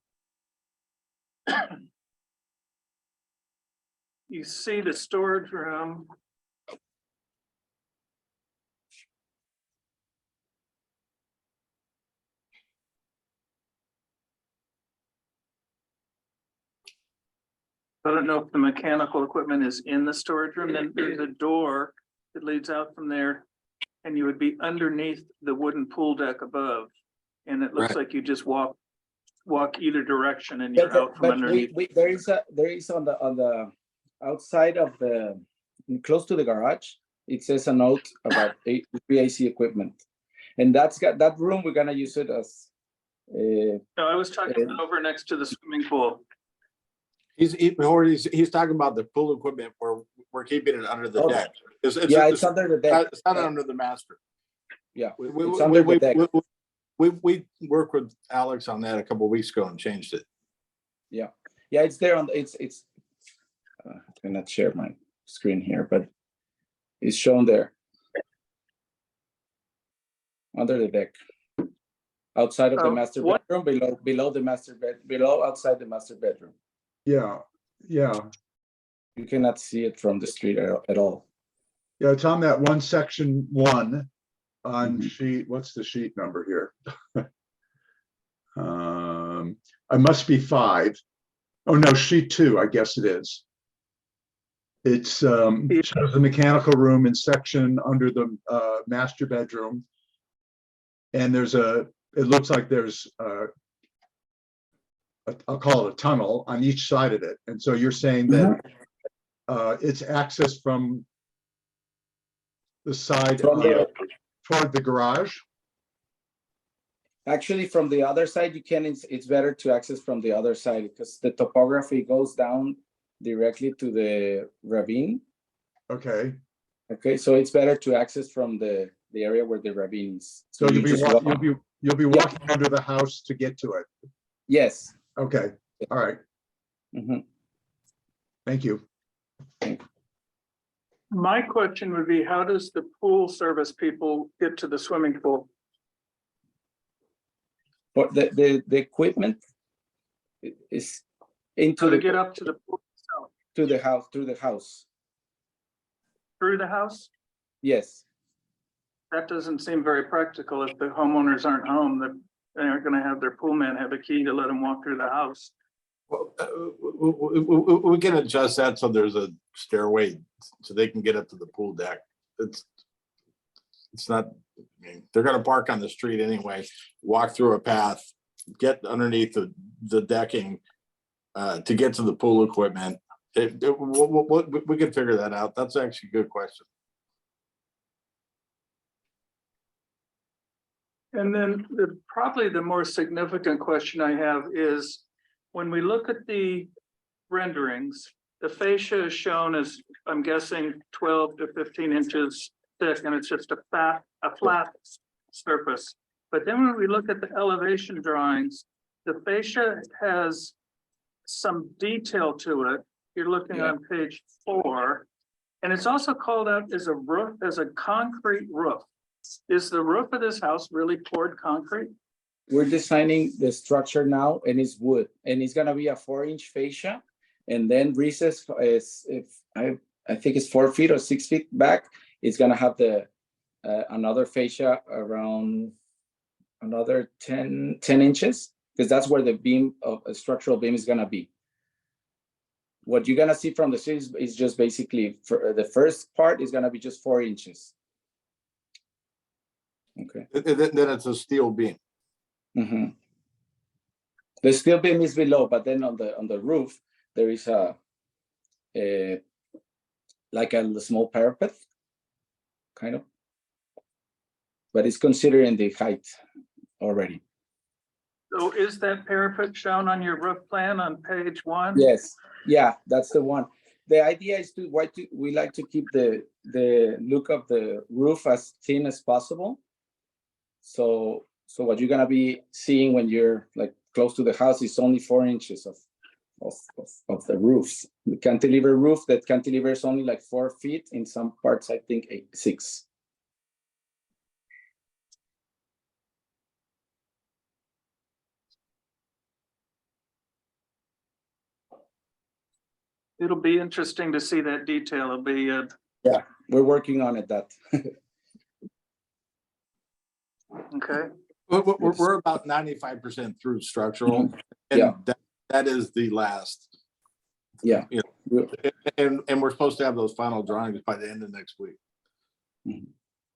You see the storage room. I don't know if the mechanical equipment is in the storage room. Then there's a door that leads out from there, and you would be underneath the wooden pool deck above. And it looks like you just walk either direction and you're out from underneath. There is on the outside of close to the garage, it says a note about HVAC equipment, and that room we're gonna use it as. No, I was talking over next to the swimming pool. He's talking about the pool equipment where we're keeping it under the deck. It's under the deck. It's not under the master. Yeah, it's under the deck. We worked with Alex on that a couple of weeks ago and changed it. Yeah, it's there on it's. I cannot share my screen here, but it's shown there under the deck, outside of the master bedroom, below the master bed, outside the master bedroom. Yeah. You cannot see it from the street at all. Yeah, it's on that one section one on Mhm. sheet, what's the sheet number here? I must be 5. Oh, no, sheet 2, I guess it is. It's shows the mechanical room in section under the master bedroom. And there's it looks like there's I'll call it a tunnel on each side of it. And so you're saying that it's access from the side From the, toward the garage? actually, from the other side, you can, it's better to access from the other side because the topography goes down directly to the ravine. Okay, Okay, so it's better to access from the area where the ravine is. so you just walk- you'll be Yeah. walking under the house to get to it. Yes. Okay, all right, Mhm. thank you. My question would be, how does the pool service people get to the swimming pool? But the equipment is into How to the, get up to the pool itself? to the house, through the house. Through the house? Yes. That doesn't seem very practical. If the homeowners aren't home, they aren't gonna have their pool man have a key to let them walk through the house. Well, we can adjust that so there's a stairway so they can get up to the pool deck. It's not, I mean, they're gonna park on the street anyway, walk through a path, get underneath the decking to get to the pool equipment. We can figure that out. That's actually a good question. And then probably the more significant question I have is, when we look at the renderings, the fascia is shown as, I'm guessing, 12 to 15 inches thick, and it's just a flat surface. But then when we look at the elevation drawings, the fascia has some detail to it. You're looking on page 4, and it's also called out as a roof, as a concrete roof. Is the roof of this house really poured concrete? We're designing the structure now and it's wood and it's gonna be a 4-inch fascia. And then recess is, if I think it's 4 feet or 6 feet back, it's gonna have the another fascia around another 10 inches, because that's where the beam of a structural beam is gonna be. What you're gonna see from the street is just basically, for the first part is gonna be just 4 inches. Okay. Then it's a steel beam. Mhm. The steel beam is below, but then on the roof there is a like a small parapet, kind of, but it's considering the height already. So is that parapet shown on your roof plan on page 1? Yes, yeah, that's the one. The idea is we like to keep the look of the roof as thin as possible. So what you're gonna be seeing when you're like close to the house is only 4 inches of the roof. The cantilever roof, that cantilever is only like 4 feet. In some parts, I think 6. It'll be interesting to see that detail. It'll be Yeah, we're working on it. That okay. We're about 95% through structural, and Yeah. that is the last. Yeah. You know, and we're supposed to have those final drawings by the end of next week.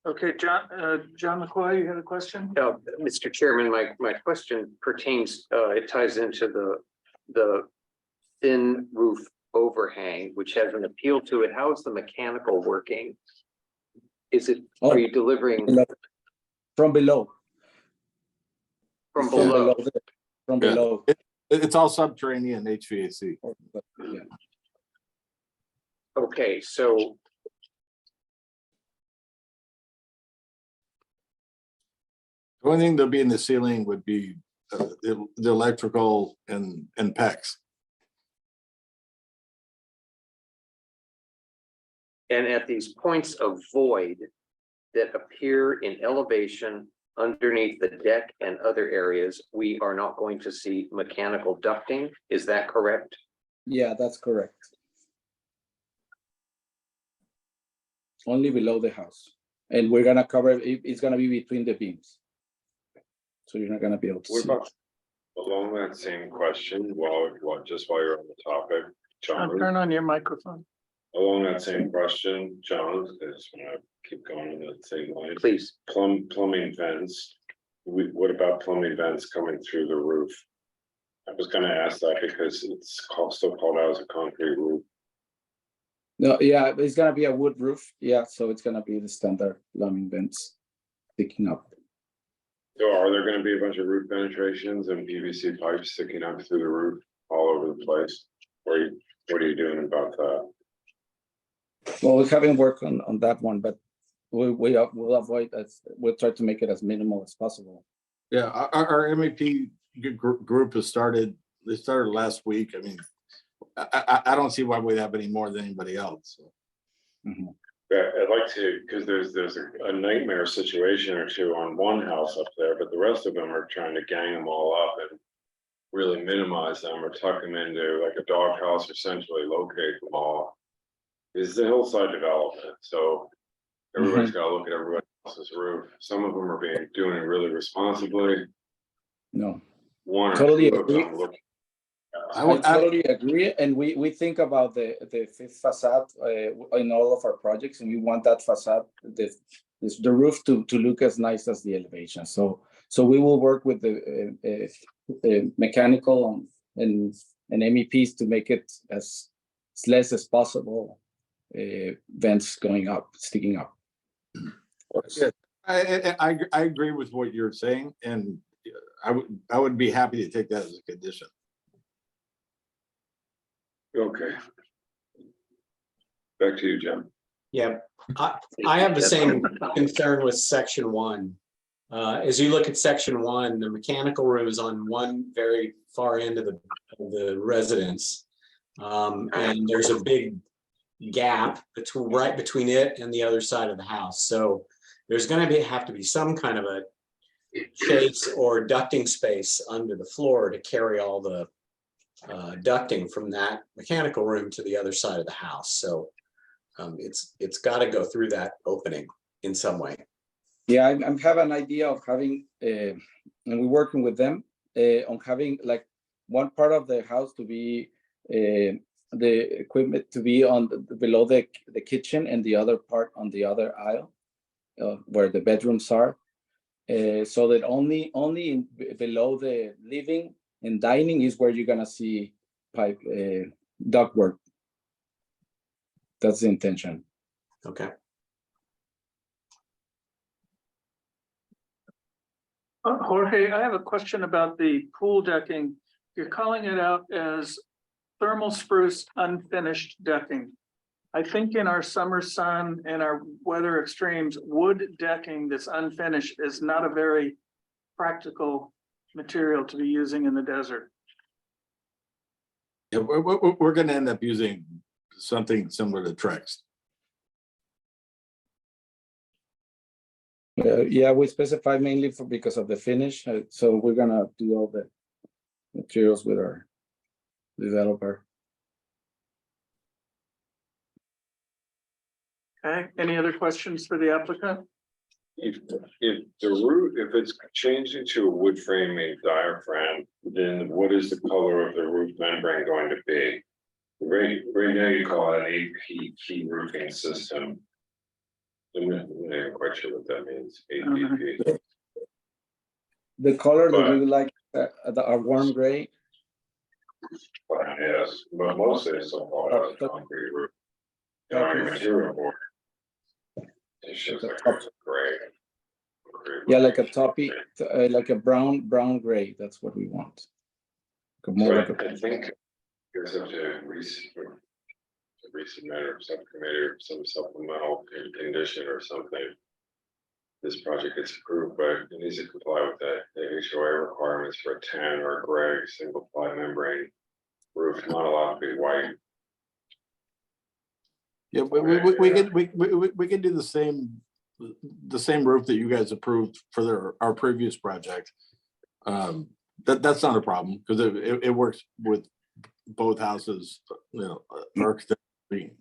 Okay, John McCoy, you had a question? Mr. Chairman, my question pertains, it ties into the thin roof overhang, which has an appeal to it. How is the mechanical working? Is it, are you delivering from below? from below? From Yeah. below. It's all subterranean HVAC. Yeah. Okay, so The only thing that'll be in the ceiling would be the electrical and PEX. and at these points of void that appear in elevation underneath the deck and other areas, we are not going to see mechanical ducting. Is that correct? Yeah, that's correct. only below the house. And we're gonna cover, it's gonna be between the beams. So you're not gonna be able to What see. about along that same question, while you're on the topic, John, Turn on your microphone. along that same question, John, I just wanna keep going on that same line. Please. Plumbing vents. What about plumbing vents coming through the roof? I was gonna ask that because it's still called out as a concrete roof. No, yeah, it's gonna be a wood roof. Yeah, so it's gonna be the standard plumbing vents sticking up. So are there gonna be a bunch of roof penetrations and PVC pipes sticking up through the roof all over the place? What are you doing about that? Well, we haven't worked on that one, but we'll avoid that. We'll try to make it as minimal as possible. Yeah, our MEP group has started, they started last week. I mean, I don't see why we'd have any more than anybody else. So. Mhm. Yeah, I'd like to, because there's a nightmare situation or two on one house up there, but the rest of them are trying to gang them all up and really minimize them or tuck them into like a dog house or centrally locate them all. Is the hillside development, so everybody's got to look at everybody else's roof. Some of them are doing it really responsibly. No, One or totally two of agree. them look. I totally agree, and we think about the fifth facade in all of our projects, and we want that facade, the roof to look as nice as the elevation. So we will work with the mechanical and MEPs to make it as less as possible vents going up, sticking up. Yeah, I agree with what you're saying, and I would be happy to take that as a condition. Okay. Back to you, Jim. Yeah, I have the same concern with section 1. As you look at section 1, the mechanical room is on one very far end of the residence. And there's a big gap right between it and the other side of the house. So there's going to have to be some kind of a chase or ducting space under the floor to carry all the ducting from that mechanical room to the other side of the house. So it's got to go through that opening in some way. Yeah, I have an idea of having, and we're working with them on having like one part of the house to be the equipment to be on below the kitchen, and the other part on the other aisle where the bedrooms are, so that only below the living and dining is where you're gonna see pipe ductwork. That's the intention. Okay. Jorge, I have a question about the pool decking. You're calling it out as thermal spruce unfinished decking. I think in our summer sun and our weather extremes, wood decking that's unfinished is not a very practical material to be using in the desert. Yeah, we're going to end up using something similar to Trex. Yeah, we specify mainly because of the finish. So we're gonna do all the materials with our developer. Okay, any other questions for the applicant? If the roof, if it's changing to a wood framing diaphragm, then what is the color of the roof membrane going to be? Right now you call it an APP roofing system. I'm not quite sure what that means. APP. The color that we would like are warm gray. Yes, but mostly it's all called out as concrete roof. Your material board. It's just like gray. Yeah, like a toppy, like a brown gray. That's what we want. So I think there's a recent matter of subcommittee or some supplemental condition or something. This project gets approved, but it needs to comply with the HOA requirements for a tan or a gray single ply membrane roof, not allowed to be white. Yeah, we can do the same roof that you guys approved for our previous project. That's not a problem because it works with both houses, you know, architecturally.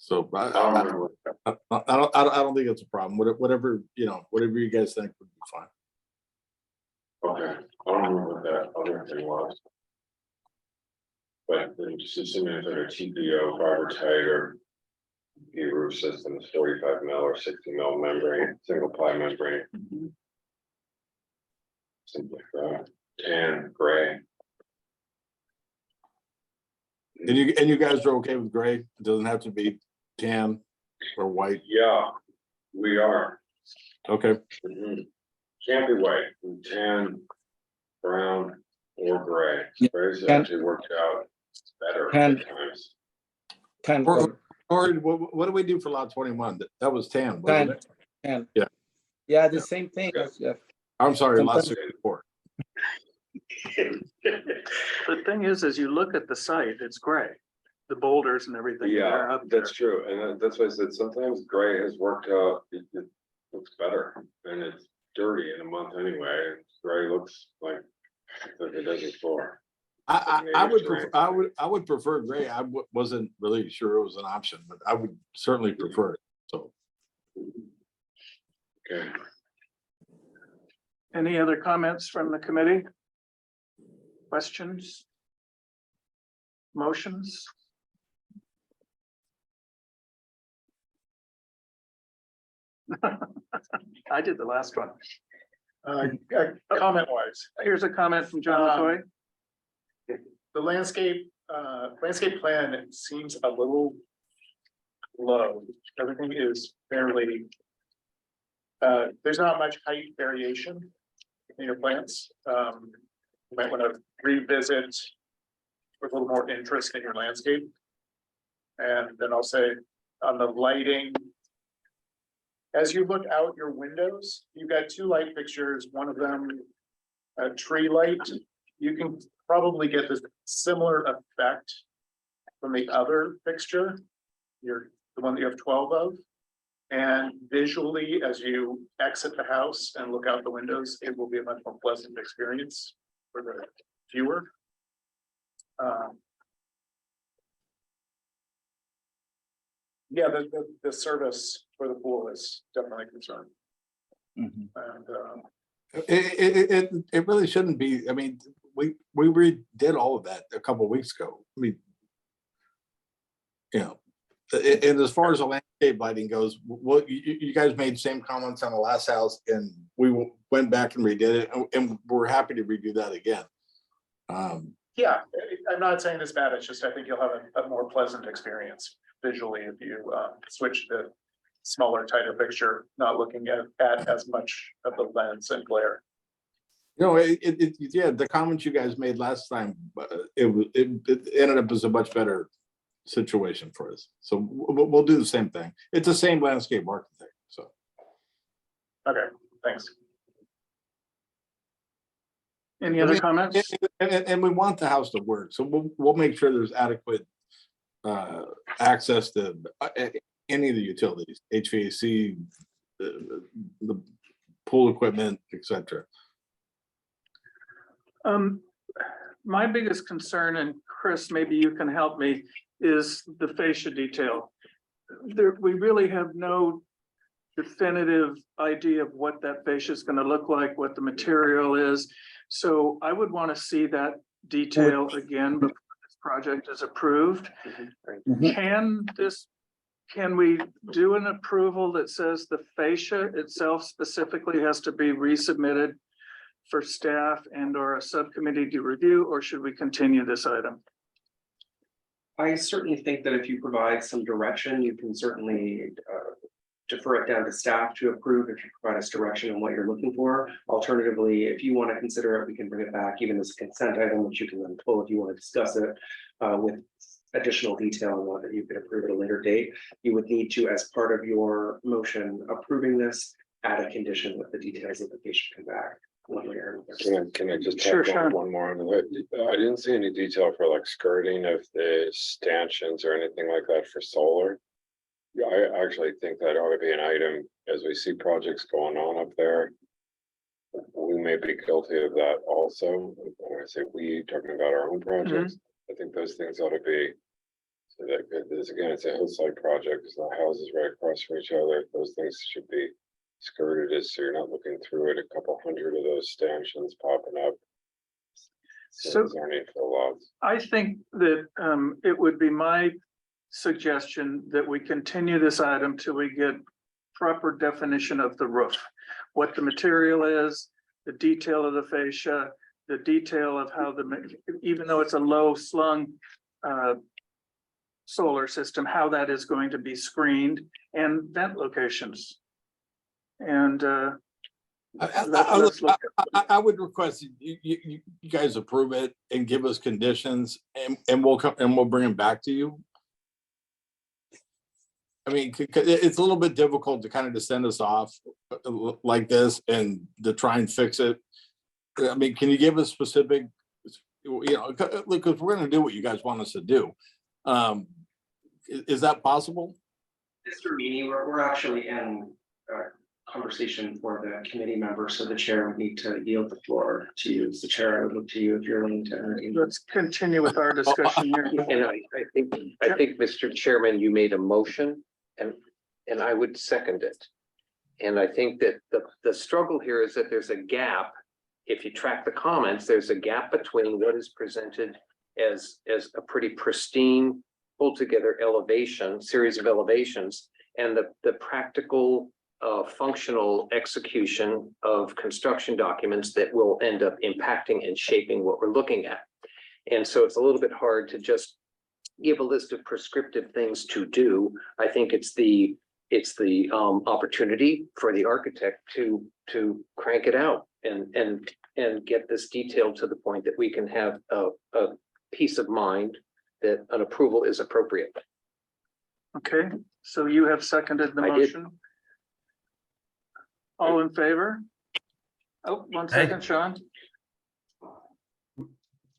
So I don't remember. I don't think it's a problem. Whatever, whatever you guys think would be fine. Okay, I don't remember what that other thing was. But then just assuming it's like a TPO fiber tight or roof system, 45 mil or 60 mil membrane, single ply membrane. Something like that, tan, gray. And you guys are okay with gray? It doesn't have to be tan or white? Yeah, we are. Okay. Mhm. Can't be white, tan, brown, or gray. Gray's Tan. actually worked out better Tan. at times. Tan, Or what do we do for lot 21? That was tan, wasn't it? tan. Yeah. Yeah, the same thing. Yeah. I'm sorry, lot Sometimes- 64. The thing is, as you look at the site, it's gray. The boulders and everything. that are Yeah, up there. that's true, and that's why I said sometimes gray has worked out, it looks better, and it's dirty in a month anyway, gray looks like it does before. I would prefer gray. Wasn't really sure it was an option, but I would certainly prefer it. So. Okay. Any other comments from the committee? Questions? Motions? I did the last one. Comment wise, Here's a comment from John McCoy. the landscape plan seems a little low. Everything is fairly. There's not much height variation in your plants. You might want to revisit with a little more interest in your landscape. And then I'll say on the lighting. As you look out your windows, you've got two light fixtures, one of them a tree light. You can probably get this similar effect from the other fixture. The one that you have 12 of. And visually, as you exit the house and look out the windows, it will be a much more pleasant experience for the viewer. Yeah, the service for the pool is definitely a concern. Mhm. And It really shouldn't be. I mean, we redid all of that a couple of weeks ago. I mean, and as far as the landscape lighting goes, well, you guys made the same comments on the last house, and we went back and redid it, and we're happy to redo that again. yeah, I'm not saying it's bad, it's just I think you'll have a more pleasant experience visually if you switch the smaller, tighter picture, not looking at as much of the lens and glare. Yeah, the comments you guys made last time, it ended up as a much better situation for us. So we'll do the same thing. It's the same landscape architect. So. Okay, thanks. Any other comments? And we want the house to work, so we'll make sure there's adequate access to any of the utilities, HVAC, the pool equipment, etc. My biggest concern, and Chris, maybe you can help me, is the fascia detail. We really have no definitive idea of what that fascia is going to look like, what the material is. So I would want to see that detail again before this project is approved. Can we do an approval that says the fascia itself specifically has to be resubmitted for staff and or a subcommittee to review, or should we continue this item? I certainly think that if you provide some direction, you can certainly defer it down to staff to approve if you provide us direction on what you're looking for. Alternatively, if you want to consider it, we can bring it back even as a consent item, which you can then pull if you want to discuss it with additional detail on what that you could approve at a later date. You would need to, as part of your motion approving this, add a condition that the details of the case come back. Can I just Sure, tack sure. on one more? I didn't see any detail for like skirting of the stanchions or anything like that for solar. Yeah, I actually think that ought to be an item as we see projects going on up there. We may be guilty of that also. When I say we, talking about our own projects, I think those things ought to be that is, again, it's a hillside project, it's not houses right across from each other, those things should be skirted, so you're not looking through it, a couple hundred of those stanchions popping up. So There's no need for lots. I think that it would be my suggestion that we continue this item till we get proper definition of the roof. What the material is, the detail of the fascia, the detail of how even though it's a low slung solar system, how that is going to be screened, and vent locations. And I would request you guys approve it and give us conditions, and we'll come and we'll bring them back to you. I mean, it's a little bit difficult to kind of just send us off like this and to try and fix it. I mean, can you give us specific, you know, because we're going to do what you guys want us to do. Is that possible? Mr. Meany, we're actually in conversation for the committee members, so the chair would need to yield the floor to you. As the chair, I would look to you if you're willing to intervene. let's continue with our discussion here. And I think, Mr. Chairman, you made a motion and I would second it. And I think that the struggle here is that there's a gap. If you track the comments, there's a gap between what is presented as a pretty pristine, pulled together series of elevations, and the practical functional execution of construction documents that will end up impacting and shaping what we're looking at. And so it's a little bit hard to just give a list of prescriptive things to do. I think it's the opportunity for the architect to crank it out and get this detailed to the point that we can have a peace of mind that an approval is appropriate. Okay, so you have seconded the I did. motion. All in favor? Oh, 1 second, Sean.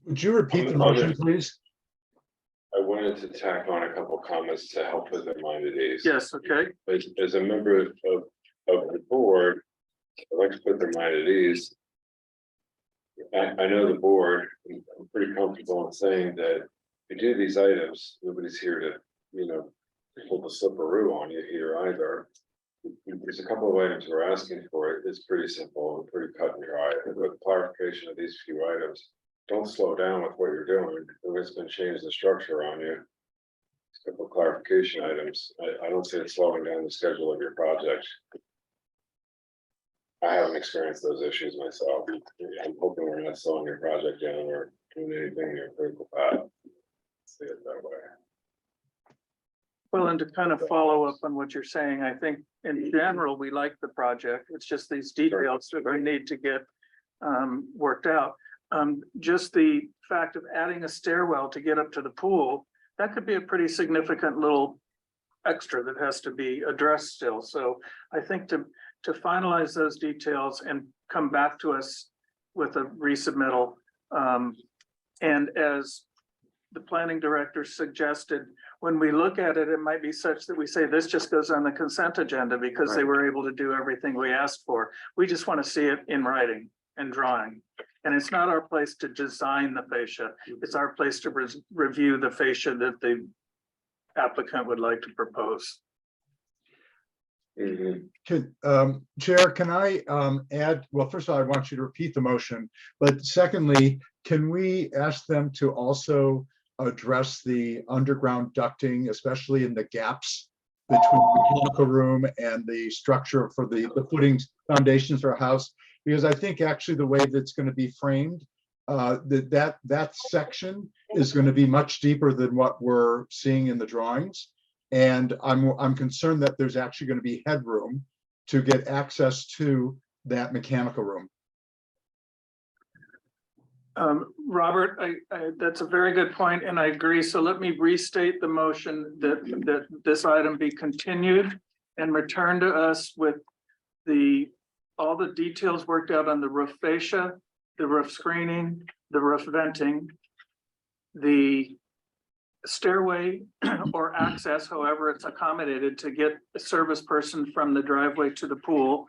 Would you repeat the motion, please? I wanted to tack on a couple comments to help with their mind at ease. Yes, okay. As a member of the board, I'd like to put their mind at ease. I know the board, I'm pretty comfortable in saying that we do these items, nobody's here to, you know, pull the slipperoo on you here either. There's a couple of items we're asking for. It's pretty simple and pretty cut and dry. With clarification of these few items, don't slow down with what you're doing. It's going to change the structure on you. A couple of clarification items. I don't see it slowing down the schedule of your project. I haven't experienced those issues myself. I'm hoping we're not slowing your project down or doing anything in your critical path. See it that way. Well, and to kind of follow up on what you're saying, I think in general, we like the project. It's just these details that we need to get worked out. Just the fact of adding a stairwell to get up to the pool, that could be a pretty significant little extra that has to be addressed still. So I think to finalize those details and come back to us with a resubmittal. And as the planning director suggested, when we look at it, it might be such that we say this just goes on the consent agenda because they were able to do everything we asked for. We just want to see it in writing and drawing. And it's not our place to design the fascia. It's our place to review the fascia that the applicant would like to propose. Chair, can I add, well, first of all, I want you to repeat the motion, but secondly, can we ask them to also address the underground ducting, especially in the gaps between the mechanical room and the structure for the footings, foundations for a house? Because I think actually the way that's going to be framed, that section is going to be much deeper than what we're seeing in the drawings. And I'm concerned that there's actually going to be headroom to get access to that mechanical room. Robert, that's a very good point, and I agree. So let me restate the motion that this item be continued and returned to us with all the details worked out on the roof fascia, the roof screening, the roof venting, the stairway or access, however it's accommodated, to get a service person from the driveway to the pool,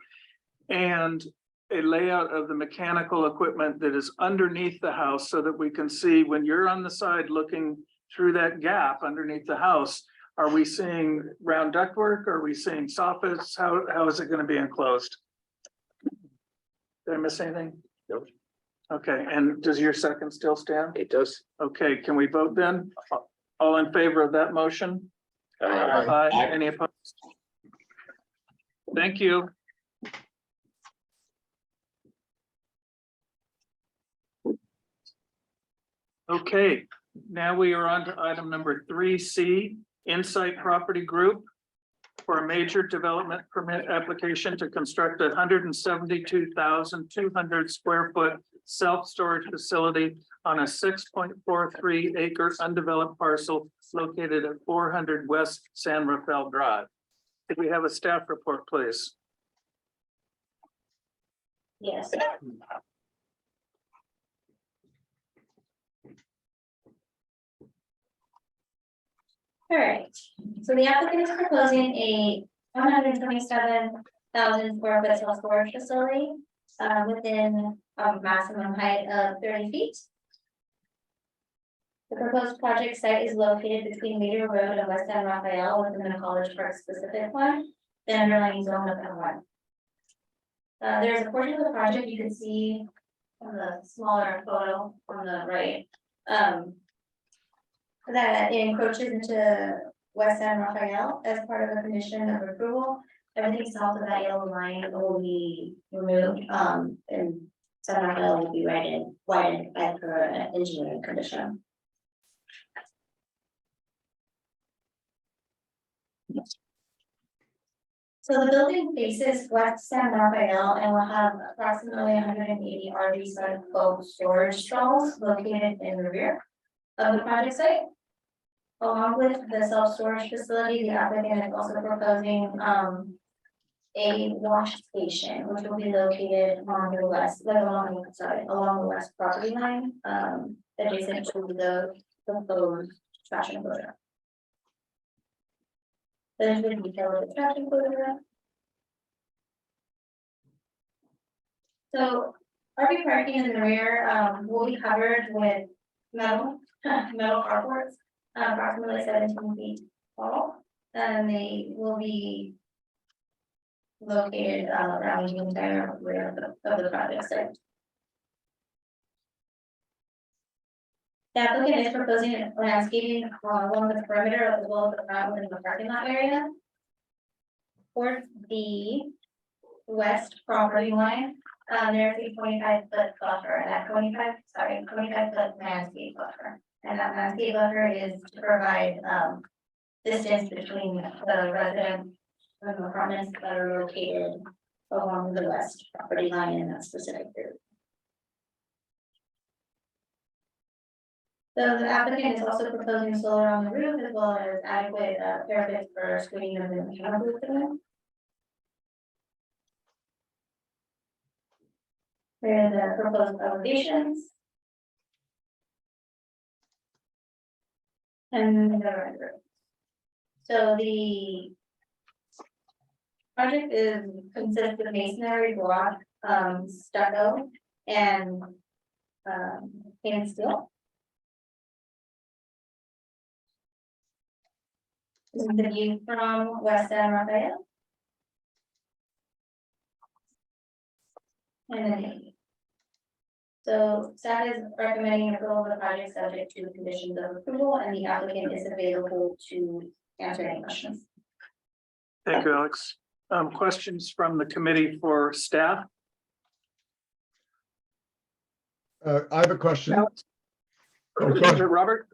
and a layout of the mechanical equipment that is underneath the house so that we can see when you're on the side looking through that gap underneath the house, are we seeing round ductwork? Are we seeing soffits? How is it gonna be enclosed? Did I miss anything? No. Okay, and does your second still stand? It does. Okay, can we vote then? All in favor of that motion? Aye. Any opposed? Thank you. Okay, now we are on to item number 3C, Insight Property Group for a major development permit application to construct a 172,200 square foot self-storage facility on a 6.43 acre undeveloped parcel located at 400 West San Rafael Drive. Could we have a staff report, please? Yes. All right, so the applicant is proposing a 127,000 square foot self-storage facility within a maximum height of 30 feet. The proposed project site is located between Meteor Road and West San Rafael within the College Park specific one, the underlying zone of M1. There's a portion of the project you can see on the smaller photo on the right. That it encroaches into West San Rafael as part of a condition of approval. Everything south of that yellow line will be removed, and San Rafael will be widened as per an engineering condition. So the building faces West San Rafael and will have approximately 180 RV side boat storage stalls located in the rear of the project site. Along with the self-storage facility, the applicant is also proposing a wash station, which will be located on the west, along the west property line, adjacent to the proposed trash enclosure. There's the detail of the trash enclosure. So RV parking in the rear will be covered with metal carports, approximately 17 feet tall, and they will be located around the entire rear of the project site. The applicant is proposing landscaping along the perimeter as well as the front within the parking lot area. Towards the west property line, there's a 25-foot buffer, and that 25-foot landscape buffer. And that landscape buffer is to provide distance between the residents and the apartments that are located along the west property line in that specific group. So the applicant is also proposing solar on the roof as well as adequate parapets for screening of the mechanical equipment. Here are the proposed elevations. And the render. So the project consists of masonry block, stucco, and painted steel. This is the view from West San Rafael. And then, so staff is recommending approval of the project subject to the conditions of approval, and the applicant is available to answer any questions. Thank you, Alex. Questions from the committee for staff? I have a question. Robert?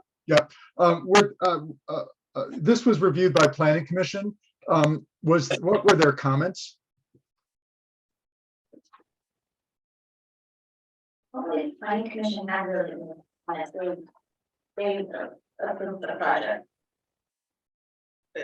This was reviewed by Planning Commission. What were their comments? Hopefully, planning commission had really, they approved the project.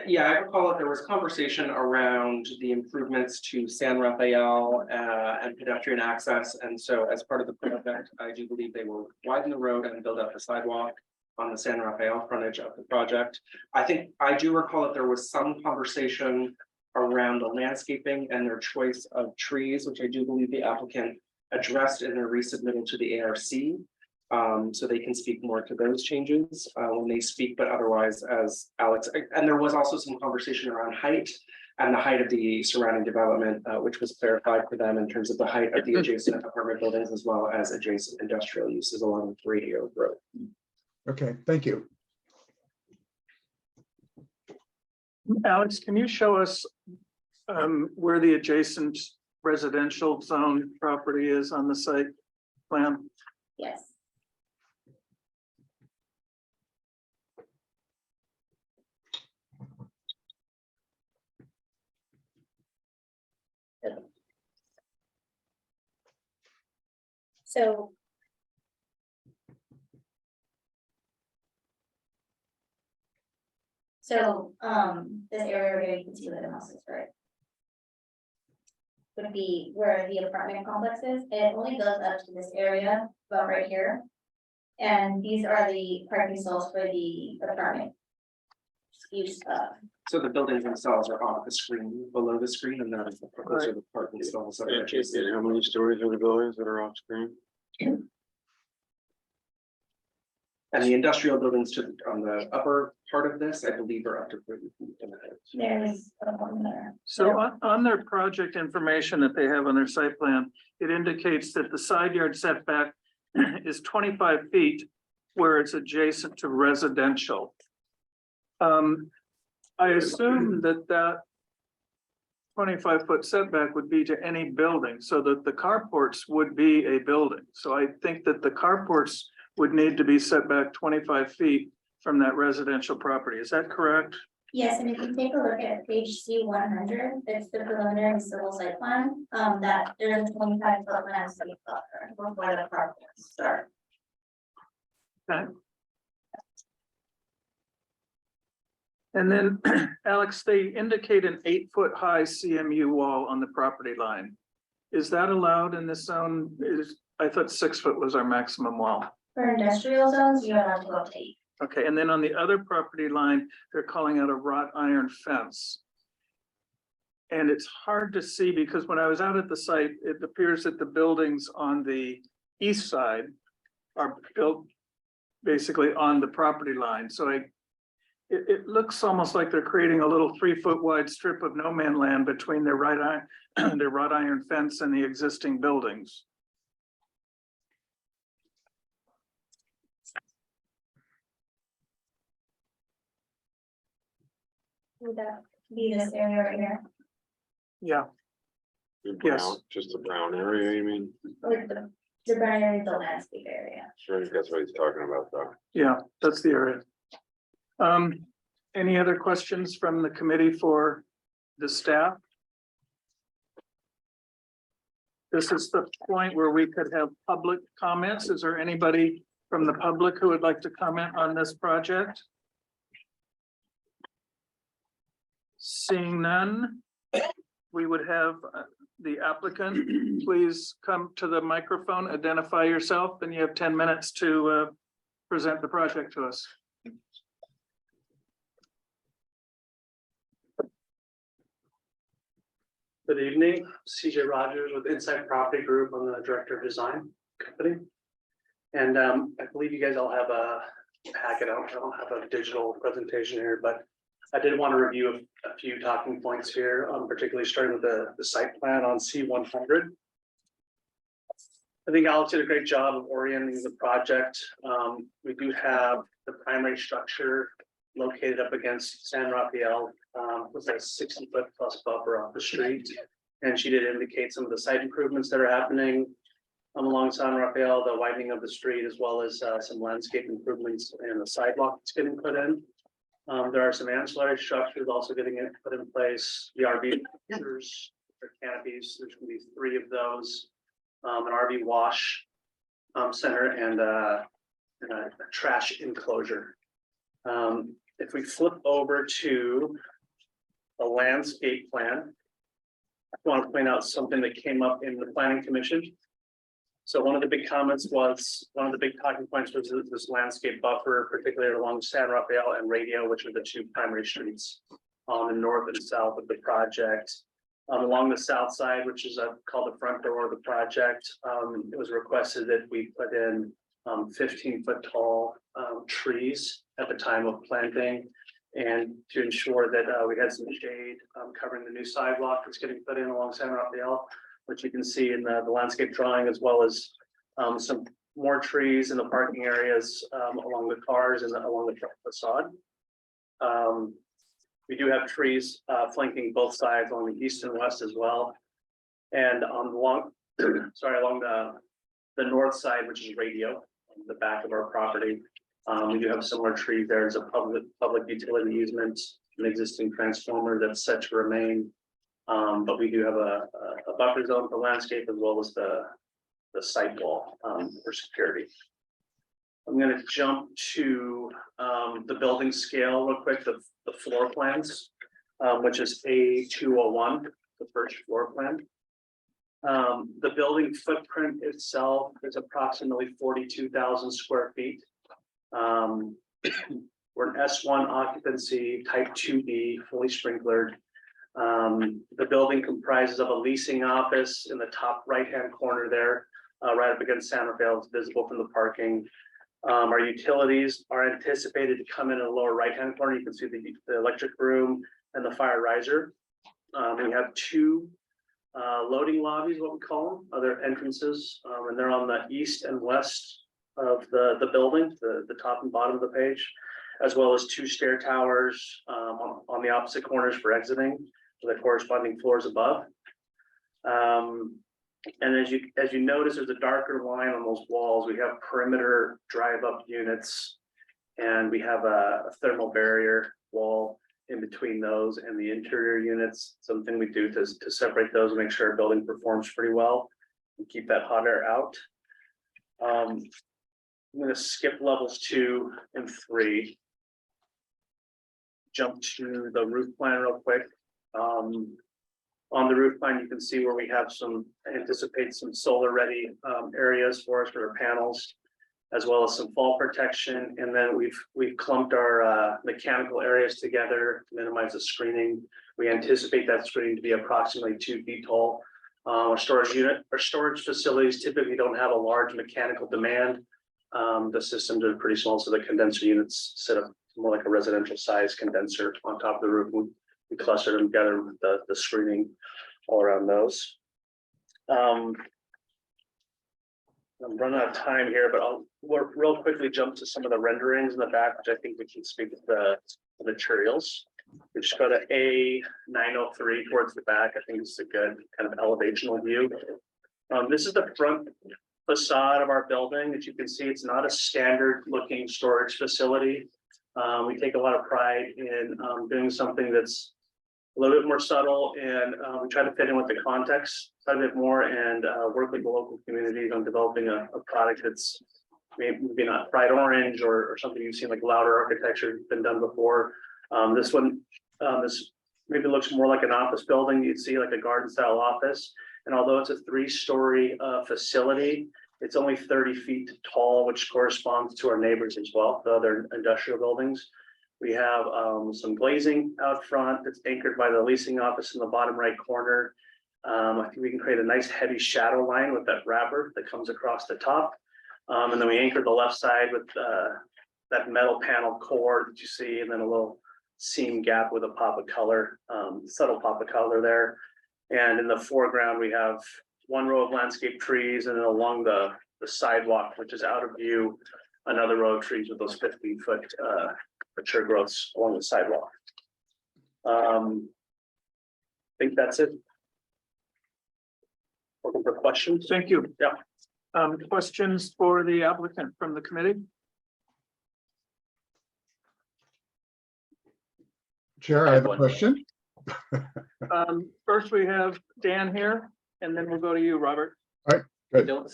Yeah, I recall that there was conversation around the improvements to San Rafael and pedestrian access. And so as part of the project, I do believe they will widen the road and build out the sidewalk on the San Rafael frontage of the project. I do recall that there was some conversation around the landscaping and their choice of trees, which I do believe the applicant addressed in their resubmittal to the ARC. So they can speak more to those changes when they speak, but otherwise, as Alex, and there was also some conversation around height and the height of the surrounding development, which was clarified for them in terms of the height of the adjacent apartment buildings as well as adjacent industrial uses along with Radio Road. Okay, thank you. Alex, can you show us where the adjacent residential zone property is on the site plan? Yes. So. This area right here, you can see where the house is, right? Would be where the apartment complex is. It only goes up to this area, about right here. And these are the parking stalls for the apartment. Use So the buildings themselves are off the screen, below the screen, and then those are the parking stalls. that are adjacent. And how many stories are the buildings that are off screen? And the industrial buildings on the upper part of this, I believe, are up to 30 feet in the height. there's one there. So on their project information that they have on their site plan, it indicates that the side yard setback is 25 feet where it's adjacent to residential. I assume that 25-foot setback would be to any building, so that the carports would be a building. So I think that the carports would need to be set back 25 feet from that residential property. Is that correct? Yes, and if you take a look at page C100, it's the preliminary civil site plan, that there's a 25-foot landscape buffer before the carports start. Okay. And then, Alex, they indicate an 8-foot high CMU wall on the property line. Is that allowed in this zone? I thought 6 foot was our maximum wall. For industrial zones, you're allowed to go up to 8. Okay, and then on the other property line, they're calling out a wrought iron fence. And it's hard to see because when I was out at the site, it appears that the buildings on the east side are built basically on the property line. So it looks almost like they're creating a little 3-foot wide strip of no man land between their wrought iron fence and the existing buildings. Would that be this area right here? Yeah, The Yes. brown, just the brown area, you mean? Or the brown area, the landscape area? Sure, that's what he's talking about, though. yeah, that's the area. Any other questions from the committee for the staff? This is the point where we could have public comments. Is there anybody from the public who would like to comment on this project? Seeing none, we would have the applicant, please come to the microphone, identify yourself, and you have 10 minutes to present the project to us. Good evening, CJ Rogers with Insight Property Group. I'm the Director of Design Company. And I believe you guys all have a packet. I don't have a digital presentation here, but I did want to review a few talking points here, particularly starting with the site plan on C100. I think Alex did a great job of orienting the project. We do have the primary structure located up against San Rafael, with a 60-foot plus buffer off the street. And she did indicate some of the site improvements that are happening along San Rafael, the widening of the street, as well as some landscape improvements and the sidewalk that's getting put in. There are some ancillary structures also getting put in place. The RV structures, or canopies, there's gonna be 3 of those. An RV wash center and a trash enclosure. If we flip over to a landscape plan, I want to point out something that came up in the planning commission. So one of the big comments was, one of the big talking points was this landscape buffer, particularly along San Rafael and Radio, which are the 2 primary streets on the north and south of the project. Along the south side, which is called the front door of the project, it was requested that we put in 15-foot tall trees at the time of planting. And to ensure that we had some shade covering the new sidewalk that's getting put in along San Rafael, which you can see in the landscape drawing, as well as some more trees in the parking areas along the cars and along the truck facade. We do have trees flanking both sides along the east and west as well. And on along the north side, which is Radio, the back of our property, we do have similar trees. There's a public utility easement, an existing transformer that's set to remain. But we do have a buffer zone for landscape as well as the site wall for security. I'm going to jump to the building scale real quick, the floor plans, which is A201, the first floor plan. The building footprint itself is approximately 42,000 square feet. We're an S1 occupancy, type 2B, fully sprinklered. The building comprises of a leasing office in the top right-hand corner there, right up against San Rafael. It's visible from the parking. Our utilities are anticipated to come in the lower right-hand corner. You can see the electric room and the fire riser. We have two loading lobbies, what we call them, other entrances, and they're on the east and west of the building, the top and bottom of the page, as well as two stair towers on the opposite corners for exiting to the corresponding floors above. And as you notice, there's a darker line on those walls. We have perimeter drive-up units, and we have a thermal barrier wall in between those and the interior units. Something we do to separate those and make sure our building performs pretty well and keep that hot air out. I'm going to skip levels 2 and 3. Jump to the roof plan real quick. On the roof plan, you can see where we have anticipate some solar ready areas for us for our panels, as well as some fall protection. And then we've clumped our mechanical areas together to minimize the screening. We anticipate that screening to be approximately 2 feet tall. Our storage facilities typically don't have a large mechanical demand. The systems are pretty small, so the condenser units sit up more like a residential size condenser on top of the roof. We clustered them together with the screening all around those. I'm running out of time here, but I'll real quickly jump to some of the renderings in the back, which I think we can speak to the materials. We just go to A903 towards the back. I think it's a good kind of elevational view. This is the front facade of our building. As you can see, it's not a standard looking storage facility. We take a lot of pride in doing something that's a little bit more subtle, and we try to fit in with the context a bit more and work with the local communities on developing a product that's maybe not bright orange or something you've seen like louder architecture been done before. This one, this maybe looks more like an office building. You'd see like a garden style office. And although it's a 3-story facility, it's only 30 feet tall, which corresponds to our neighbors as well, the other industrial buildings. We have some glazing out front that's anchored by the leasing office in the bottom right corner. I think we can create a nice heavy shadow line with that wrapper that comes across the top. And then we anchor the left side with that metal panel core that you see, and then a little seam gap with a pop of color, subtle pop of color there. And in the foreground, we have one row of landscape trees, and then along the sidewalk, which is out of view, another row of trees with those 15-foot mature growths along the sidewalk. I think that's it. Looking for questions. Thank you. Yeah. Questions for the applicant from the committee? Chair, I have a question. First, we have Dan here, and then we'll go to you, Robert. All right, good. Don't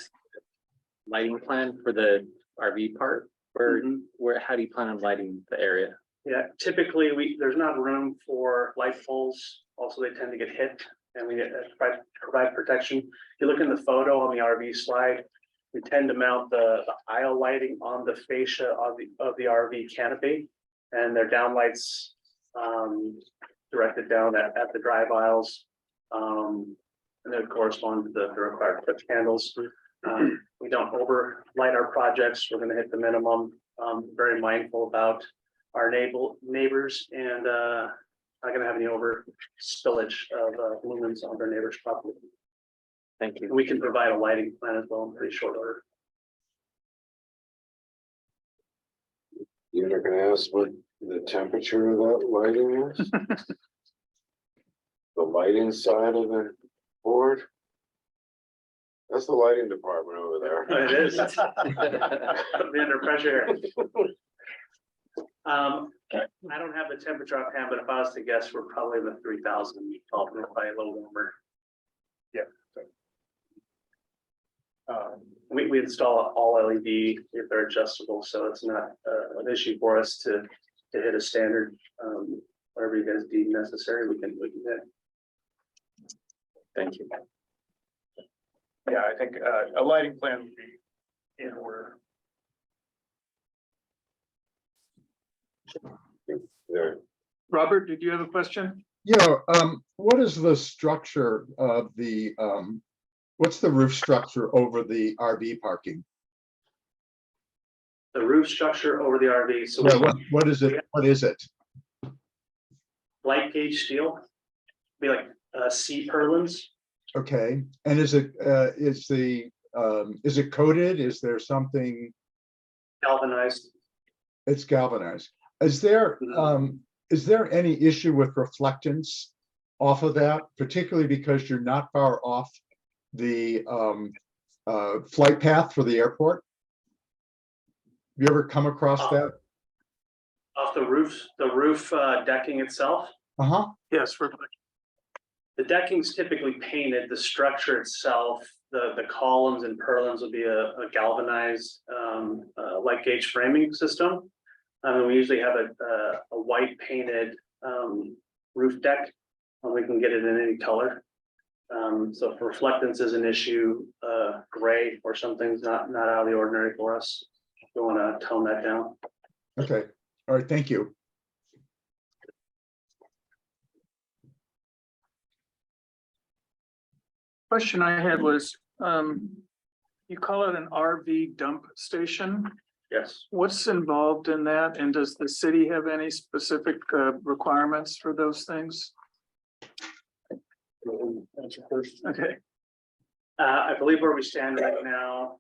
lighting plan for the RV part, where how do you plan on lighting the area? Yeah, typically there's not room for light poles. Also, they tend to get hit, and we provide protection. If you look in the photo on the RV slide, we tend to mount the aisle lighting on the fascia of the RV canopy, and their downlights directed down at the drive aisles, and they correspond to the required foot candles. We don't overlight our projects. We're gonna hit the minimum. Very mindful about our neighbors and not gonna have any over spillage of lumens on their neighbor's property. Thank you. We can provide a lighting plan as well in pretty short order. You're not gonna ask what the temperature of that lighting is? The lighting side of the board? That's the lighting department over there. It is. Be under pressure. I don't have the temperature offhand, but if I was to guess, we're probably in the 3,000, probably a little warmer. We install all LED if they're adjustable, so it's not an issue for us to hit a standard. Whatever you guys deem necessary, we can hit. Thank you. Yeah, I think a lighting plan would be in order. There, Robert, did you have a question? Yeah, what is the structure of the, what's the roof structure over the RV parking? The roof structure over the RV, so Yeah, what is it? What is it? light gauge steel, be like C purlins. Okay, and is it coated? Is there something? Galvanized. It's galvanized. Is there any issue with reflectance off of that, particularly because you're not far off the flight path for the airport? Have you ever come across that? Off the roof decking itself. Uh-huh. Yes, we're. The decking's typically painted, the structure itself, the columns and purlins will be a galvanized light gauge framing system. And we usually have a white painted roof deck, and we can get it in any color. So if reflectance is an issue, gray or something's not out of the ordinary for us. We want to tone that down. Okay, all right, thank you. Question I had was, you call it an RV dump station. Yes. What's involved in that? And does the city have any specific requirements for those things? Answer first. Okay, I believe where we stand right now,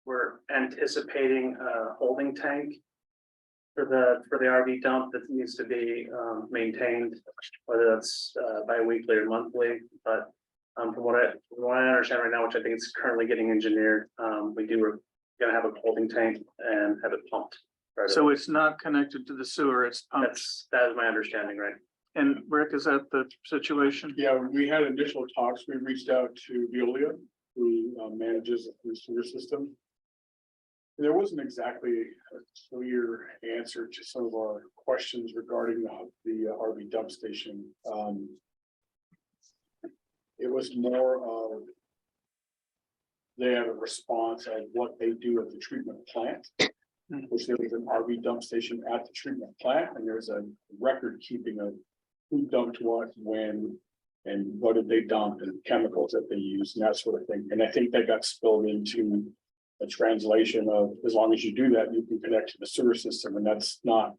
we're anticipating a holding tank for the RV dump that needs to be maintained, whether that's bi-weekly or monthly. But from what I understand right now, which I think it's currently getting engineered, we're gonna have a holding tank and have it pumped. Right so away. it's not connected to the sewer, it's pumped. That is my understanding, right? And Rick, is that the situation? Yeah, we had initial talks. We reached out to Veolia, who manages the sewer system. There wasn't exactly a clear answer to some of our questions regarding the RV dump station. It was more of they have a response of what they do at the treatment plant, which there was an RV dump station at the treatment plant, and there's a record keeping of who dumped what, when, and what did they dump, and chemicals that they use, and that sort of thing. And I think that got spilled into a translation of, as long as you do that, you can connect to the sewer system, and that's not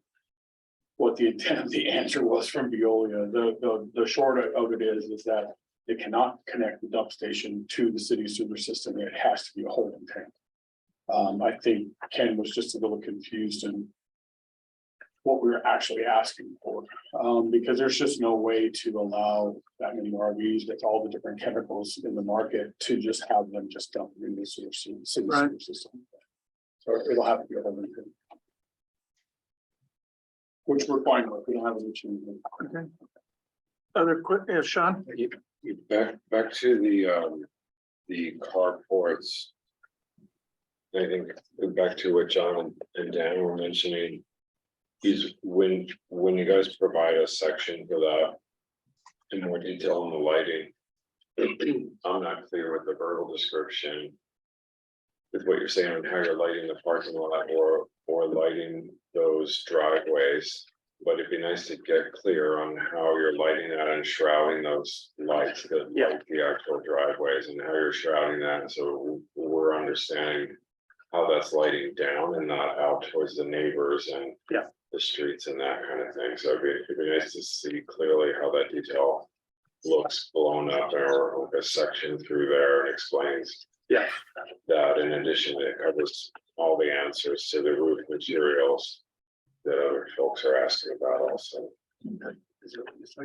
what the intent of the answer was from Veolia. The short of it is that they cannot connect the dump station to the city sewer system. It has to be a holding tank. I think Ken was just a little confused in what we were actually asking for, because there's just no way to allow that many RVs with all the different chemicals in the market to just have them just dump in the city sewer system. So it'll have to be a holding tank, which we're fine with. We don't have an issue with it. Okay. Other quick, Sean? back to the carports. I think back to what John and Dan were mentioning. Is when you guys provide a section for that in more detail on the lighting, I'm not clear with the verbal description with what you're saying on how you're lighting the parking lot or lighting those driveways. But it'd be nice to get clear on how you're lighting that and shrouding those lights that light the actual driveways and how you're shrouding that, so we're understanding how that's lighting down and not out towards the neighbors and the streets and that kind of thing. So it'd be nice to see clearly how that detail looks blown up or like a section through there and explains that. In addition, it covers all the answers to the roof materials that other folks are asking about also.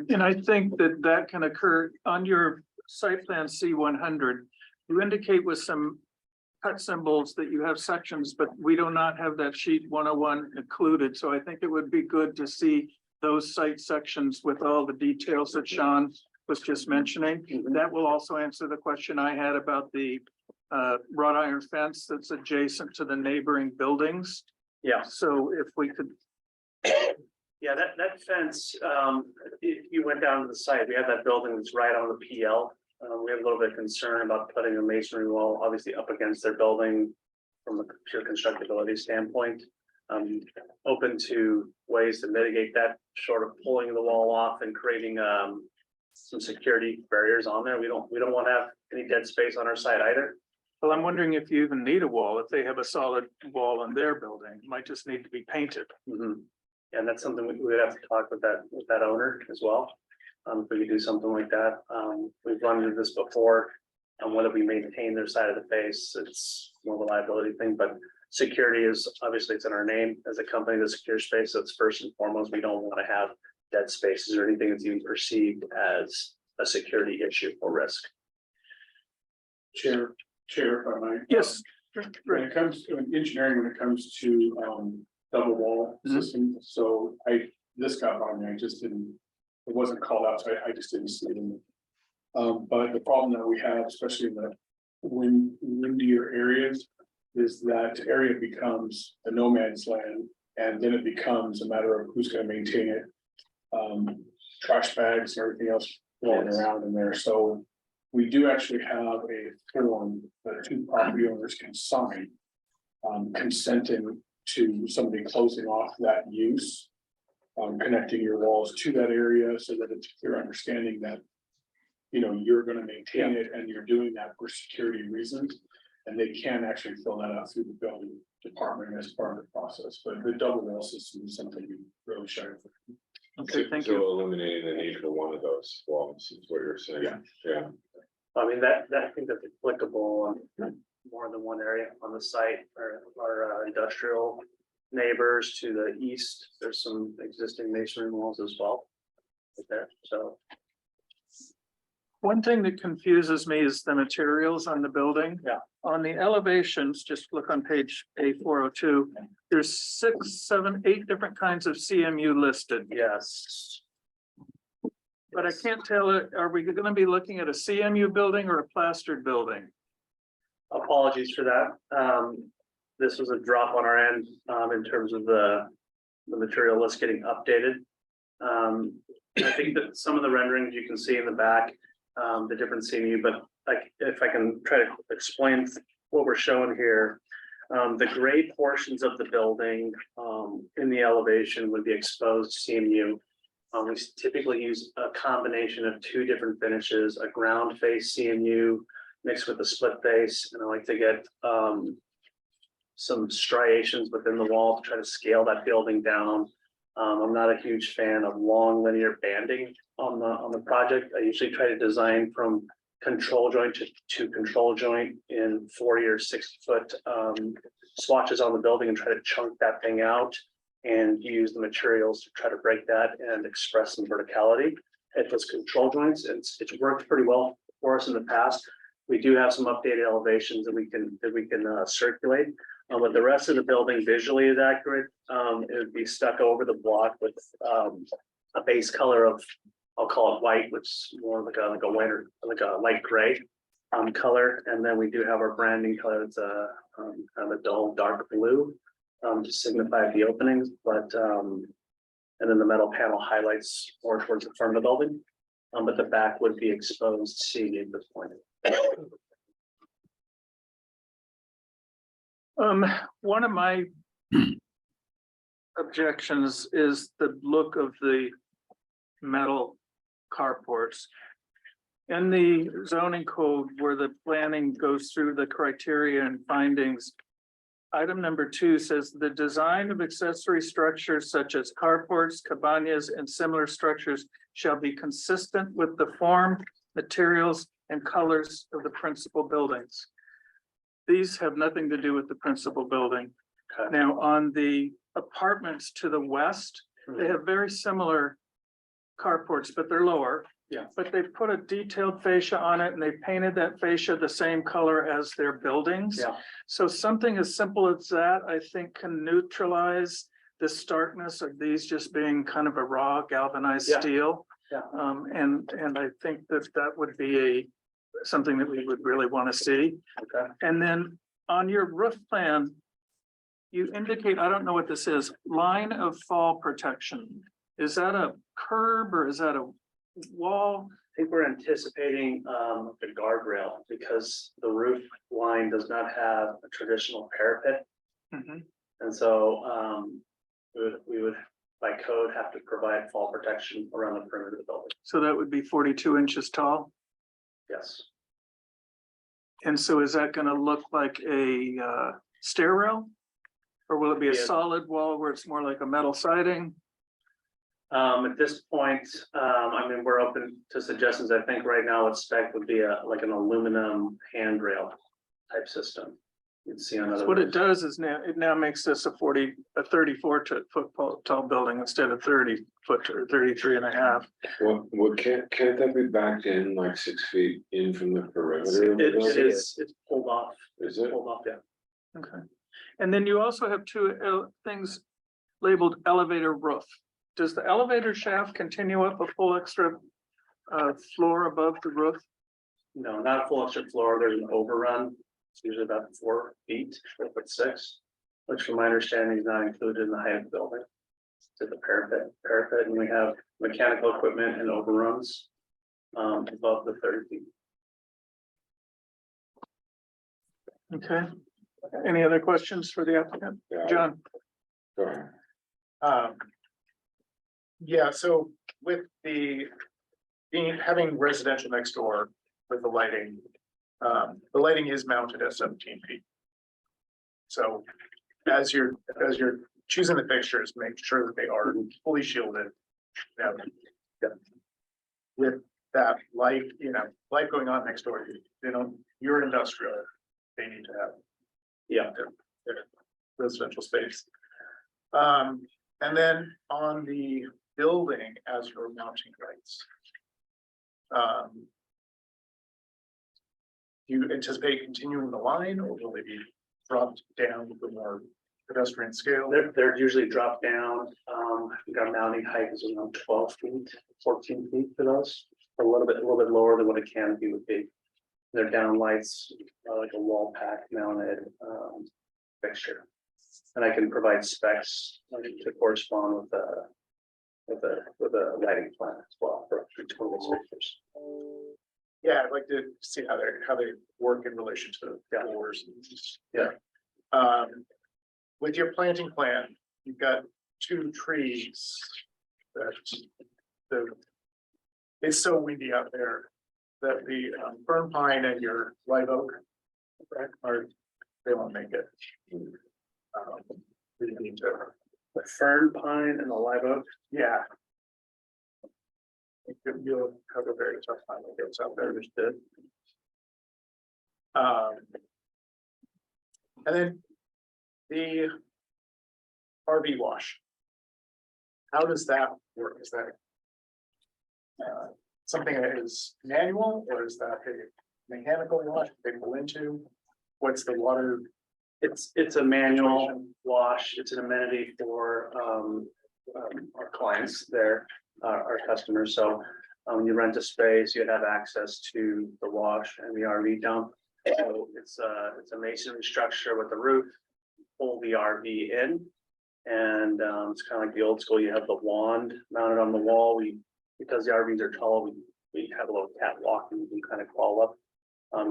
And I think that that can occur on your site plan C100. You indicate with some cut symbols that you have sections, but we do not have that sheet 101 included. So I think it would be good to see those site sections with all the details that Sean was just mentioning. That will also answer the question I had about the wrought iron fence that's adjacent to the neighboring buildings. Yeah. So if we could. Yeah, that fence, if you went down to the site, we have that building that's right on the PL. We have a little bit of concern about putting a masonry wall, obviously up against their building from a pure constructability standpoint. Open to ways to mitigate that, short of pulling the wall off and creating some security barriers on there. We don't want to have any dead space on our site either. Well, I'm wondering if you even need a wall, if they have a solid wall on their building, it might just need to be painted. And that's something we would have to talk with that owner as well. If we could do something like that. We've run into this before, and whether we maintain their side of the face, it's more of a liability thing, but security is obviously, it's in our name as a company, the secure space. So it's first and foremost, we don't want to have dead spaces or anything that's even perceived as a security issue or risk. Chair, if I might. Yes. When it comes to engineering, when it comes to double wall system, so this got by me, it wasn't called out, so I just didn't see it in there. But the problem that we have, especially in the windier areas, is that area becomes a no man's land, and then it becomes a matter of who's going to maintain it. Trash bags and everything else floating around in there. So we do actually have a form that two property owners can sign, consenting to somebody closing off that use, connecting your walls to that area so that it's clear understanding that, you know, you're going to maintain it and you're doing that for security reasons. And they can actually fill that out through the building department as part of the process. But the double wall system is something we really shy for. Okay, thank So you. eliminating the need for one of those walls is what you're saying. Yeah. I mean, that I think that's applicable on more than one area on the site. Our industrial neighbors to the east, there's some existing masonry walls as well right there. So One thing that confuses me is the materials on the building. Yeah. On the elevations, just look on page A402, there's 6, 7, 8 different kinds of CMU listed. yes. But I can't tell, are we gonna be looking at a CMU building or a plastered building? Apologies for that. This was a drop on our end in terms of the material list getting updated. I think that some of the renderings you can see in the back, the different CMU, but if I can try to explain what we're showing here. The gray portions of the building in the elevation would be exposed CMU. We typically use a combination of 2 different finishes, a ground face CMU mixed with a split face, and I like to get some striations within the wall to try to scale that building down. I'm not a huge fan of long linear banding on the project. I usually try to design from control joint to control joint in 40 or 60 foot swatches on the building and try to chunk that thing out and use the materials to try to break that and express some verticality at those control joints. And it's worked pretty well for us in the past. We do have some updated elevations that we can circulate. But the rest of the building visually is accurate. It would be stuck over the block with a base color of, I'll call it white, which is more like a whiter, like a light gray color. And then we do have our branding color. It's kind of a dull dark blue to signify the openings. But and then the metal panel highlights more towards the front of the building. But the back would be exposed seating at this point. One of my objections is the look of the metal carports. In the zoning code where the planning goes through the criteria and findings, item number 2 says the design of accessory structures such as carports, cabanas, and similar structures shall be consistent with the form, materials, and colors of the principal buildings. These have nothing to do with the principal building. Now, on the apartments to the west, they have very similar carports, but they're lower. Yeah. But they've put a detailed fascia on it and they painted that fascia the same color as their buildings. Yeah. So something as simple as that, I think, can neutralize the starkness of these just being kind of a raw galvanized Yeah. steel. Yeah. And I think that would be something that we would really want to see. Okay. And then on your roof plan, you indicate, I don't know what this is, line of fall protection. Is that a curb or is that a wall? I think we're anticipating the guardrail because the roof line does not have a traditional parapet. Mhm. And so we would by code have to provide fall protection around the perimeter of the building. So that would be 42 inches tall. Yes. And so is that gonna look like a stair rail? Or will it be a Yeah. solid wall where it's more like a metal siding? At this point, I mean, we're open to suggestions. I think right now what spec would be like an aluminum handrail type system. You'd see on So other. what it roofs. does is it now makes this a 34 foot tall building instead of 30 foot or 33 and a half. Well, can't that be backed in like 6 feet in from the perimeter? of the It building? is, it's pulled off, Is it? pulled off, yeah. Okay. And then you also have two things labeled elevator roof. Does the elevator shaft continue up a full extra floor above the roof? No, not a full extra floor. There's an overrun. It's usually about 4 feet, 4'6", which from my understanding is not included in the height of the building. To the parapet, and we have mechanical equipment and overruns above the 30 feet. Okay. Any other questions for the applicant? Yeah. John? Go ahead. Yeah, so with having residential next door with the lighting is mounted at 17 feet. So as you're choosing the fixtures, make sure that they are fully shielded. Now, with that light, light going on next door, you're industrial, they need to have their residential space. And then on the building as you're mounting lights. Do you anticipate continuing the line or will they be dropped down to more pedestrian scale? They're usually dropped down. I think our mounting height is around 12 feet, 14 feet for those, a little bit lower than what a canopy would be. They're down lights, like a wall pack mounted fixture. And I can provide specs to correspond with the lighting plan as well for each one of those fixtures. Yeah, I'd like to see how they work in relation to the floors. Yeah. With your planting plan, you've got 2 trees that it's so windy out there that the fern pine and your live oak they won't make it. We need to. The fern pine and the live oak. Yeah. You'll have a very tough time with it out there. Understood. And then the RV wash. How does that work? Is that something that is manual or is that a mechanical wash they pull into? What's the water? It's a manual wash. It's an amenity for our clients there, our customers. So when you rent a space, you have access to the wash and the RV dump. So it's a masonry structure with a roof, pull the RV in. And it's kind of like the old school. You have the wand mounted on the wall. Because the RVs are tall, we have a little catwalk and you can kind of crawl up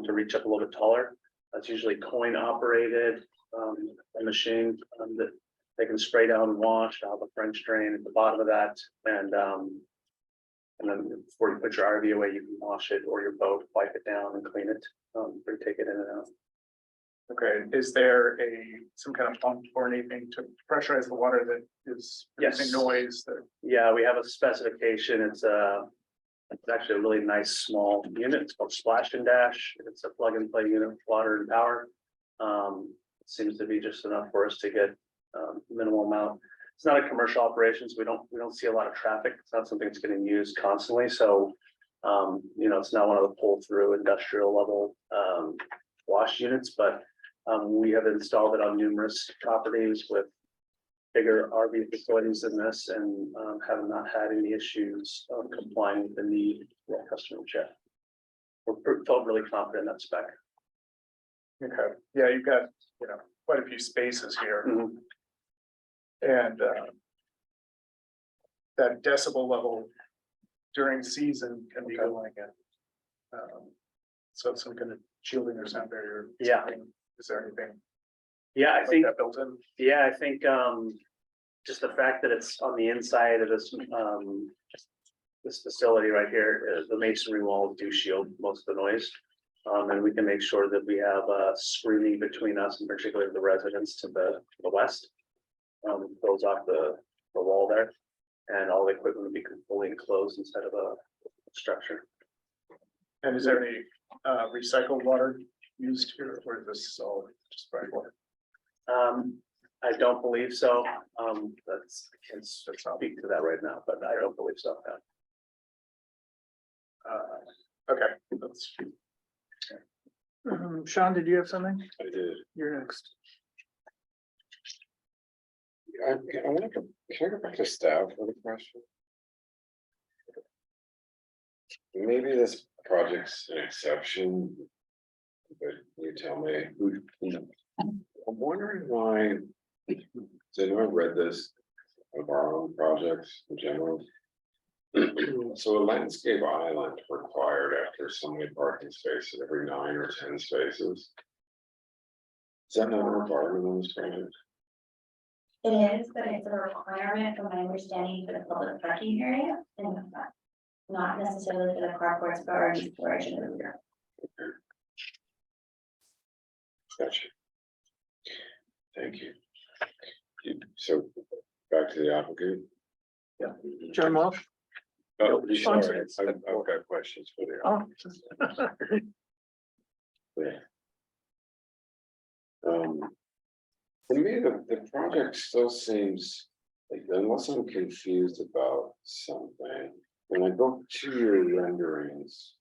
to reach up a little bit taller. That's usually coin operated, a machine that They can spray down and wash, I'll have a French drain at the bottom of that, and then before you put your RV away, you can wash it or your boat, wipe it down and clean it, or take it in and out. Okay, is there some kind of pump or anything to pressurize the water that is producing Yes. noise that? Yeah, we have a specification. It's actually a really nice small unit. It's called Splash and Dash. It's a plug and play unit with water and power. It seems to be just enough for us to get minimal amount. It's not a commercial operation, so we don't see a lot of traffic. It's not something that's getting used constantly. So it's not one of the pull through industrial level wash units, but we have installed it on numerous properties with bigger RV facilities than this, and have not had any issues complying with the need of our customers yet. Felt really confident in that spec. Okay, yeah, you've got, quite a few spaces here. Mhm. And that decibel level during season can be going at. So some kind of shielding or sound barrier. Yeah. Is there anything Yeah, I like think, that built in? yeah, I think just the fact that it's on the inside of this facility right here, the masonry walls do shield most of the noise. And we can make sure that we have screening between us and particularly the residents to the west. Goes off the wall there, and all the equipment will be fully enclosed instead of a structure. And is there any recycled water used here, or is this all just bright water? I don't believe so. I can't speak to that right now, but I don't believe so. No. Okay, that's. Sean, did you have something? I did. You're next. I want to, can I go back to staff with a question? Maybe this project's an exception, but you tell me. I'm wondering why, so I know I read this of our own projects in general. So a landscape island required after so many parking spaces, every 9 or 10 spaces. Is that not a requirement on this project? It is, but it's a requirement from my understanding for the public parking area and not necessarily for the carports or storage in the rear. Gotcha. Thank you. So back to the applicant. Yeah, John Walsh. Oh, Sean, sorry, I've got questions for the. Oh. Yeah. To me, the project still seems like, unless I'm confused about something, when I go to your renderings.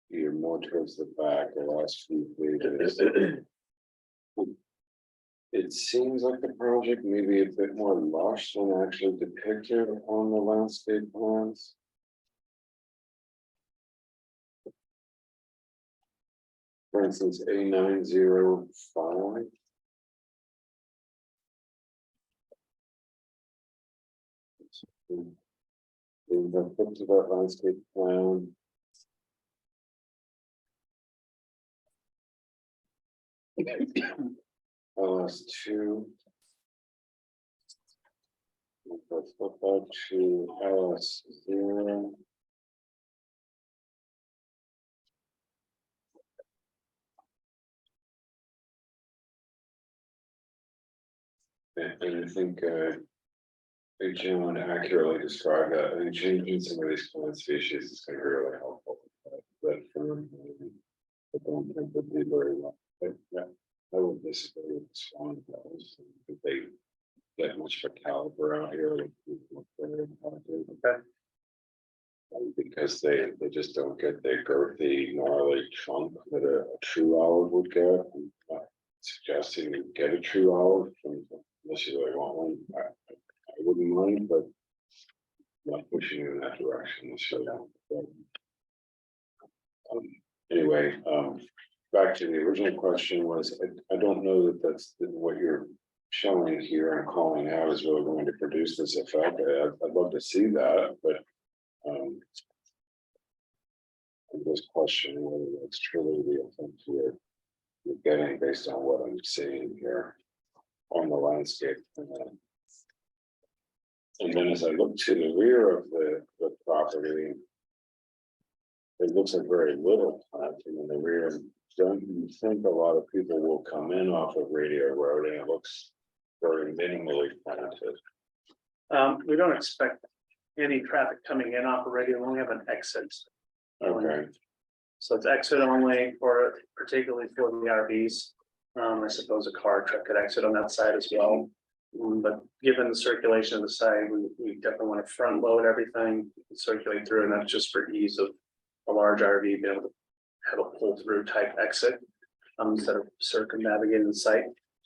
You're more towards the back, the last few pages. It seems like the project may be a bit more lush than actually depicted on the landscape plans. For instance, A905. In the put to that landscape plan. LS2. Let's flip that to LS0. And I think John accurately described that. I think changing some of these plant species is going to be really helpful. But I don't think would be very well. But yeah, I would disagree with the swan bells. If they get much of a caliber out here. Okay. Because they just don't get the girthy, gnarly trunk that a true olive would get. I'm not suggesting you get a true olive unless you really want one. I wouldn't mind, but not pushing you in that direction. So, anyway, back to the original question was, I don't know that that's what you're showing here and calling out is really going to produce this effect. I'd love to see that, but I'm just questioning whether that's truly the effect you're getting based on what I'm seeing here. on the landscape. And then as I look to the rear of the property, it looks like very little planting in the rear. Don't you think a lot of people will come in off of Radio Road and it looks very minimally planted? We don't expect any traffic coming in off of Radio, we only have an exit. Okay, So it's exit only for, particularly for the RVs. I suppose a car truck could exit on that side as well. But given the circulation of the site, we definitely want to front load everything, circulate through, and that's just for ease of a large RV being able to have a pull through type exit instead of circumnavigating the site.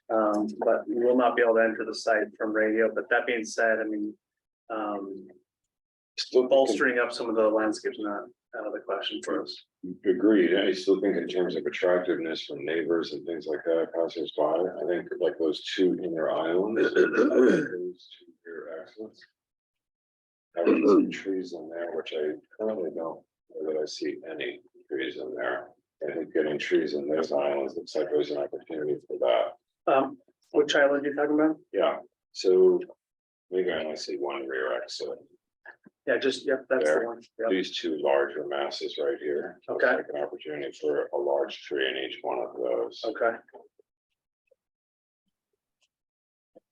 But we will not be able to enter the site from Radio. But that being said, I mean, still bolstering up some of the landscapes not out of the question for us. agreed. I still think in terms of attractiveness from neighbors and things like that, passers by, I think like those two inner islands, those two rear exits. Having some trees in there, which I currently don't know that I see any trees in there. I think getting trees in those islands looks like there's an opportunity for that. Which island are you talking about? Yeah, so maybe I only see one rear exit. Yeah, just, yep, that's the There. one. Yep. These two larger masses right here. Looks Okay. like an opportunity for a large tree in each one of those. Okay.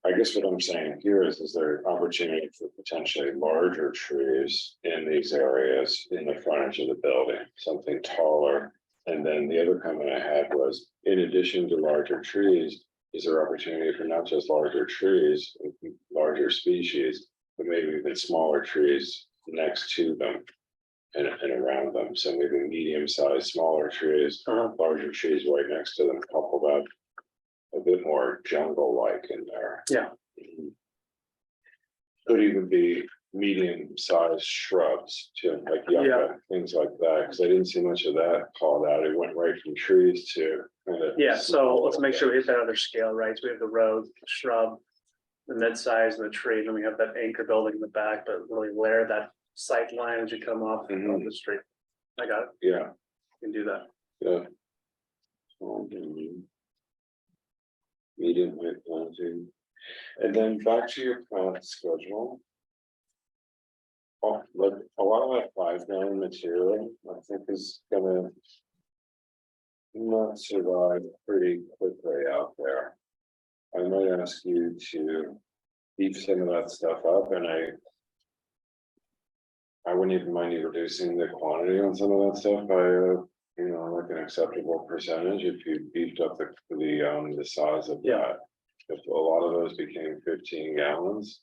I guess what I'm saying here is there opportunity for potentially larger trees in these areas in the frontage of the building, something taller? And then the other comment I had was, in addition to larger trees, is there opportunity for not just larger trees, larger species, but maybe even smaller trees next to them and around them? So maybe medium-sized, smaller trees, larger trees right next to them, couple that a bit more jungle-like in there. Yeah. Could even be medium-sized shrubs too, like yucca, things like that, because I didn't see much of that called out. It went right from trees to kind of. Yeah, so let's make sure we hit that other scale, right? So we have the road, the shrub, the mid-size and the tree, and then we have that anchor building in the back, but really layer that sight line as you come off of the street. I got it. Yeah, You can do that. yeah. Medium height planting. And then back to your plant schedule. Oh, look, a lot of that 5-gallon material, I think is gonna not survive pretty quickly out there. I might ask you to beef some of that stuff up, and I wouldn't even mind you reducing the quantity on some of that stuff by like an acceptable percentage if you beefed up the size of that. If a lot of those became 15 gallons.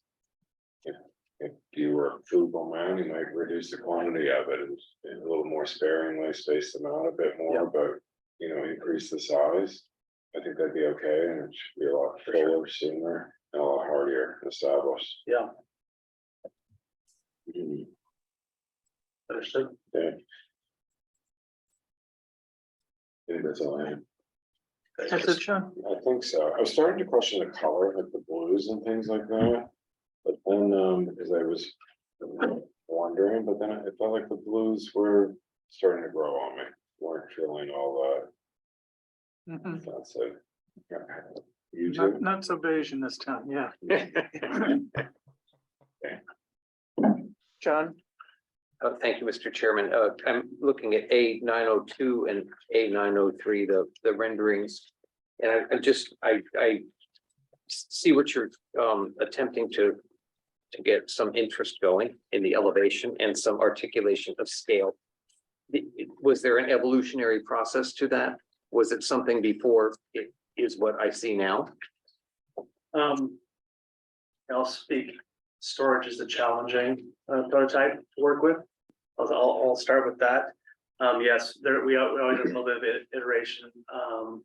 If you were a frugal man, you might reduce the quantity of it and a little more sparingly space them out a bit more, but increase the size. I think that'd be okay, and it should be a lot fuller sooner and a lot hardier to establish. Yeah. Mhm. Understood. Yeah. I think that's all I have. That's it, Sean? I think so. I was starting to question the color, like the blues and things like that. But then, because I was wondering, but then it felt like the blues were starting to grow on me. Weren't feeling all Mhm. that's it. You too? Not so beige in this town, yeah. John? Thank you, Mr. Chairman. I'm looking at A902 and A903, the renderings. And I see what you're attempting to get some interest going in the elevation and some articulation of scale. Was there an evolutionary process to that? Was it something before it is what I see now? I'll speak. Storage is a challenging prototype to work with. I'll start with that. Yes, we always have a little bit of iteration to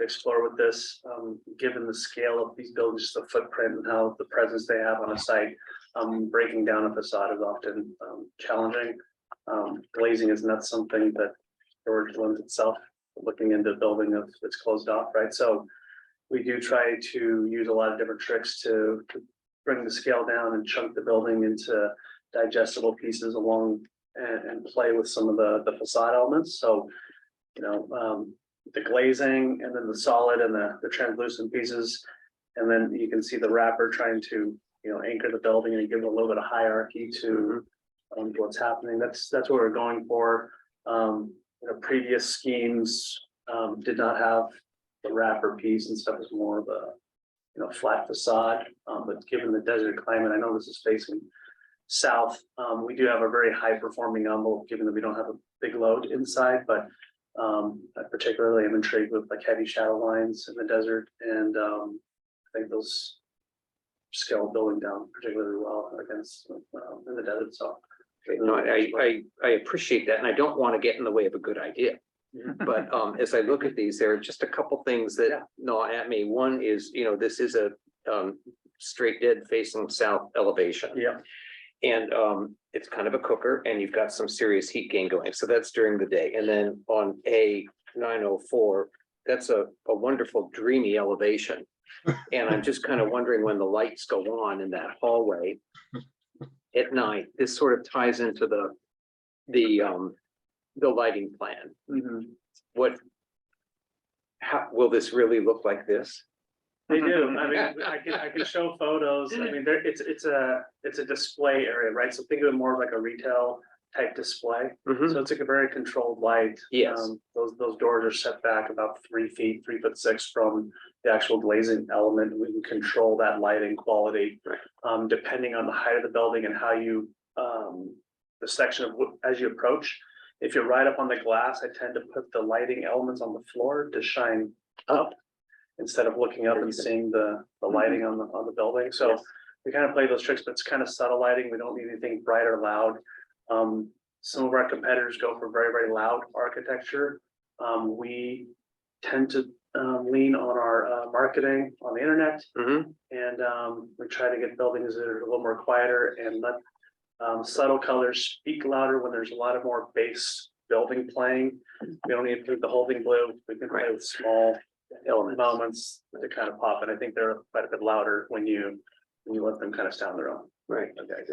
explore with this, given the scale of these buildings, the footprint and how the presence they have on a site. Breaking down a facade is often challenging. Glazing is not something that storage lends itself. Looking into building that's closed off, right? So we do try to use a lot of different tricks to bring the scale down and chunk the building into digestible pieces along and play with some of the facade elements. So, the glazing and then the solid and the translucent pieces And then you can see the wrapper trying to, anchor the building and give a little bit of hierarchy to what's happening. That's what we're going for. Previous schemes did not have the wrapper piece and stuff. Is more of a flat facade. But given the desert climate, I know this is facing south. We do have a very high performing envelope, given that we don't have a big load inside, but I particularly am intrigued with like heavy shadow lines in the desert, and I think those scale building down particularly well against in the desert. So No, I appreciate that, and I don't want to get in the way of a good idea. But as I look at these, there are just a couple things that gnaw at me. One is, this is a straight dead facing south elevation. Yeah. And it's kind of a cooker, and you've got some serious heat gain going. So that's during the day. And then on A904, that's a wonderful dreamy elevation. And I'm just kind of wondering, when the lights go on in that hallway at night, this sort of ties into the lighting plan. How will this really look like this? They do. I mean, I can show photos. I mean, it's a display area, right? So think of it more of like a retail type display. So it's like a very controlled light. Yes. Those doors are set back about 3 feet, 3'6" from the actual glazing element. We can control that lighting quality, depending on the height of the building and how you the section of as you approach. If you're right up on the glass, I tend to put the lighting elements on the floor to shine up, instead of looking up and seeing the lighting on the building. So we kind of play those tricks, but it's kind of subtle lighting. We don't need anything bright or loud. Some of our competitors go for very, very loud architecture. We tend to lean on our marketing on the internet, and we try to get buildings that are a little more quieter and let subtle colors speak louder when there's a lot of more base building playing. We don't need to make the whole thing blue. We can play with small elements to kind of pop, and I think they're quite a bit louder when you let them kind of sound their own. Right. Okay.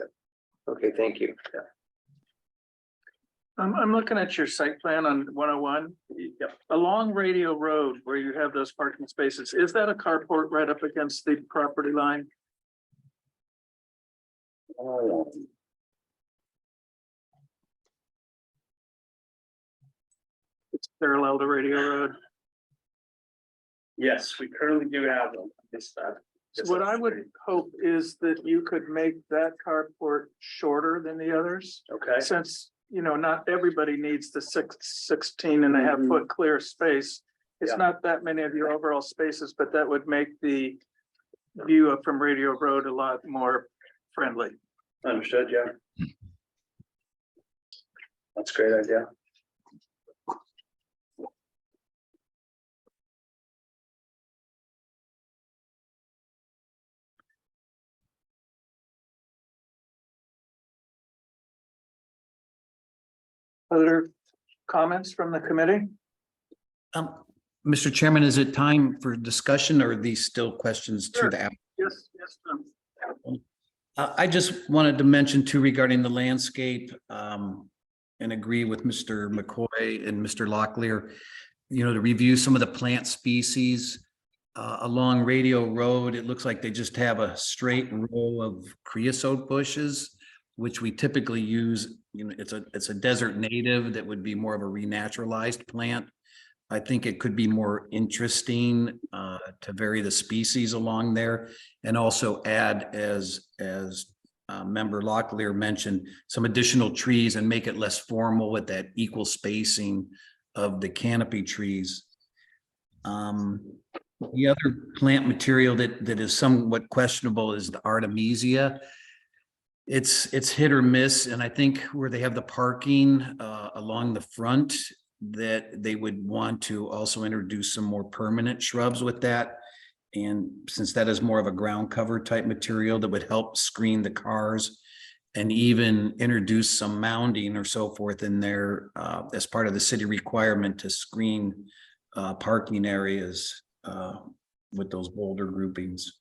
Okay, thank you. Yeah. I'm looking at your site plan on 101. Yep. Along Radio Road where you have those parking spaces, is that a carport right up against the property line? It's parallel to Radio Road. Yes, we currently do have them. So what I would hope is that you could make that carport shorter than the others. Okay. Since, not everybody needs the 16.5 foot clear space. It's not that many of your overall spaces, but that would make the view up from Radio Road a lot more friendly. Understood, yeah. That's a great idea. Other comments from the committee? Mr. Chairman, is it time for discussion, or are these still questions to Sure. the app? Yes. I just wanted to mention too, regarding the landscape, and agree with Mr. McCoy and Mr. Locklear, to review some of the plant species along Radio Road. It looks like they just have a straight row of creosote bushes, which we typically use. It's a desert native that would be more of a renaturalized plant. I think it could be more interesting to vary the species along there, and also add, as Member Locklear mentioned, some additional trees and make it less formal with that equal spacing of the canopy trees. The other plant material that is somewhat questionable is the Artemisia. It's hit or miss, and I think where they have the parking along the front, that they would want to also introduce some more permanent shrubs with that. And since that is more of a ground cover type material, that would help screen the cars, and even introduce some mounding or so forth in there as part of the city requirement to screen parking areas with those boulder groupings.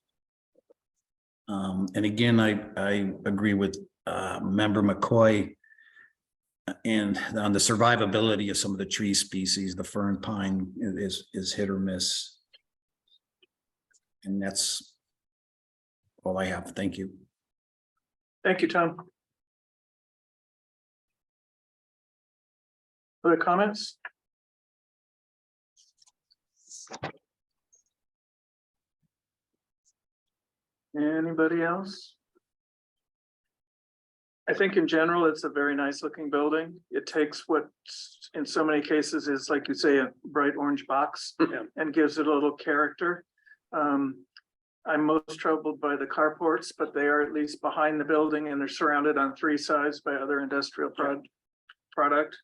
And again, I agree with Member McCoy and on the survivability of some of the tree species. The fern pine is hit or miss. And that's all I have. Thank you. Thank you, Tom. Other comments? Anybody else? I think in general, it's a very nice looking building. It takes what in so many cases is, like you say, a bright orange box and gives it a little character. I'm most troubled by the carports, but they are at least behind the building and they're surrounded on three sides by other industrial product,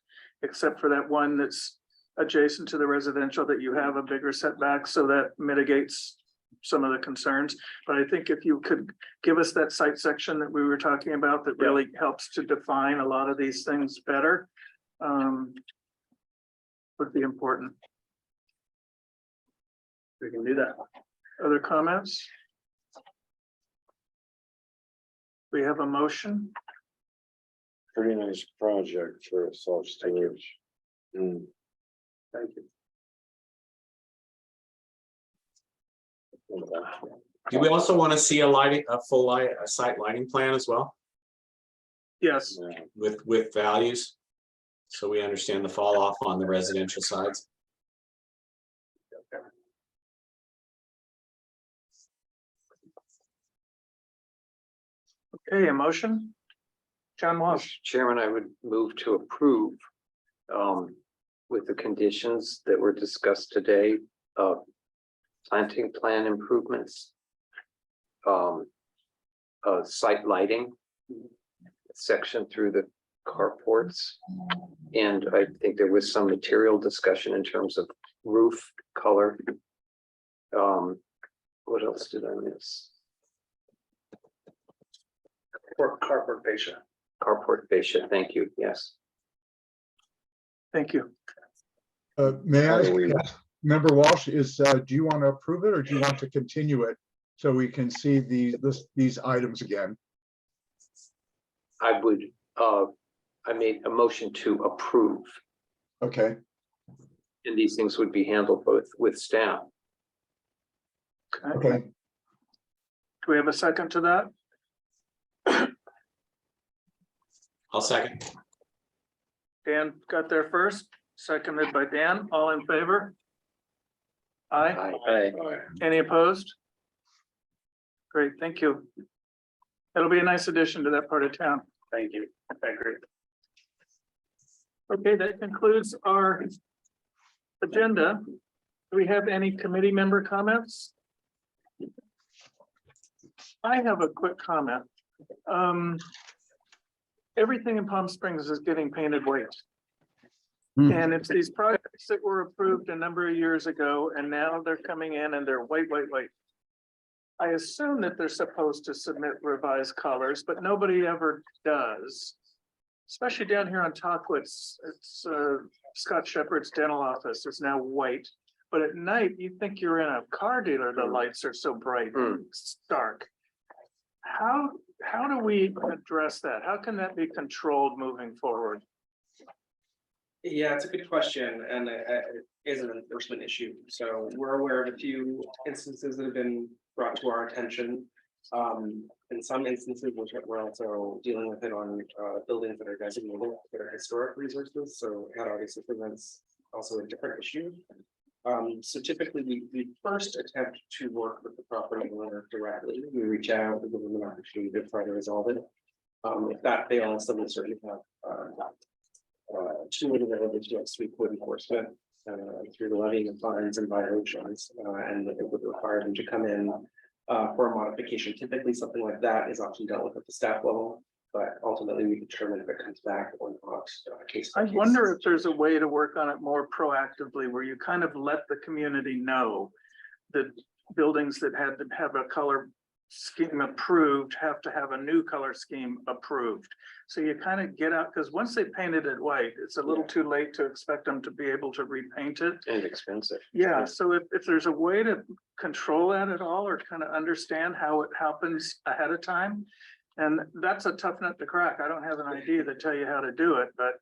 except for that one that's adjacent to the residential that you have a bigger setback, so that mitigates some of the concerns. But I think if you could give us that site section that we were talking about, that really helps to define a lot of these things better, would be important. We can do that. Other comments? We have a motion. Pretty nice project for self-storage. Thank you. Do we also want to see a full site lighting plan as well Yes. with values? So we understand the fall off on the residential sides. Okay, a motion. John Walsh. Mr. Chairman, I would move to approve with the conditions that were discussed today, planting plan improvements, site lighting section through the carports. And I think there was some material discussion in terms of roof color. What else did I miss? Or carport fascia. Carport fascia, thank you, yes. Thank you. May I ask, Member Walsh, do you want to approve it or do you want to continue it so we can see these items again? I would, I made a motion to approve. Okay. And these things would be handled both with staff. Okay. Do we have a second to that? I'll second. Dan got there first, seconded by Dan. All in favor? Aye. Aye. Any opposed? Great, thank you. It'll be a nice addition to that part of town. Thank you. I agree. Okay, that concludes our agenda. Do we have any committee member comments? I have a quick comment. Everything in Palm Springs is getting painted white. And it's these projects that were approved a number of years ago, and now they're coming in and they're white, white, white. I assume that they're supposed to submit revised colors, but nobody ever does. Especially down here on Talcott, it's Scott Shepherd's dental office is now white. But at night, you think you're in a car dealer, the lights are so bright and stark. How do we address that? How can that be controlled moving forward? Yeah, it's a good question, and it is an enforcement issue. So we're aware of a few instances that have been brought to our attention. In some instances, we're also dealing with it on buildings that are designated that are historic resources. So that obviously presents also a different issue. So typically we first attempt to work with the property owner directly. We reach out, we give them an opportunity to try to resolve it. If that fails, then we certainly have two available to us, we put enforcement through the levying of fines and violations, and it would require them to come in for a modification. Typically, something like that is often dealt with at the staff level, but ultimately we determine if it comes back or not. Case by I case. wonder if there's a way to work on it more proactively, where you kind of let the community know that buildings that had to have a color scheme approved have to have a new color scheme approved. So you kind of get out, because once they painted it white, it's a little too late to expect them to be able to repaint it. And expensive. Yeah, so if there's a way to control that at all, or kind of understand how it happens ahead of time, and that's a tough nut to crack. I don't have an idea to tell you how to do it, but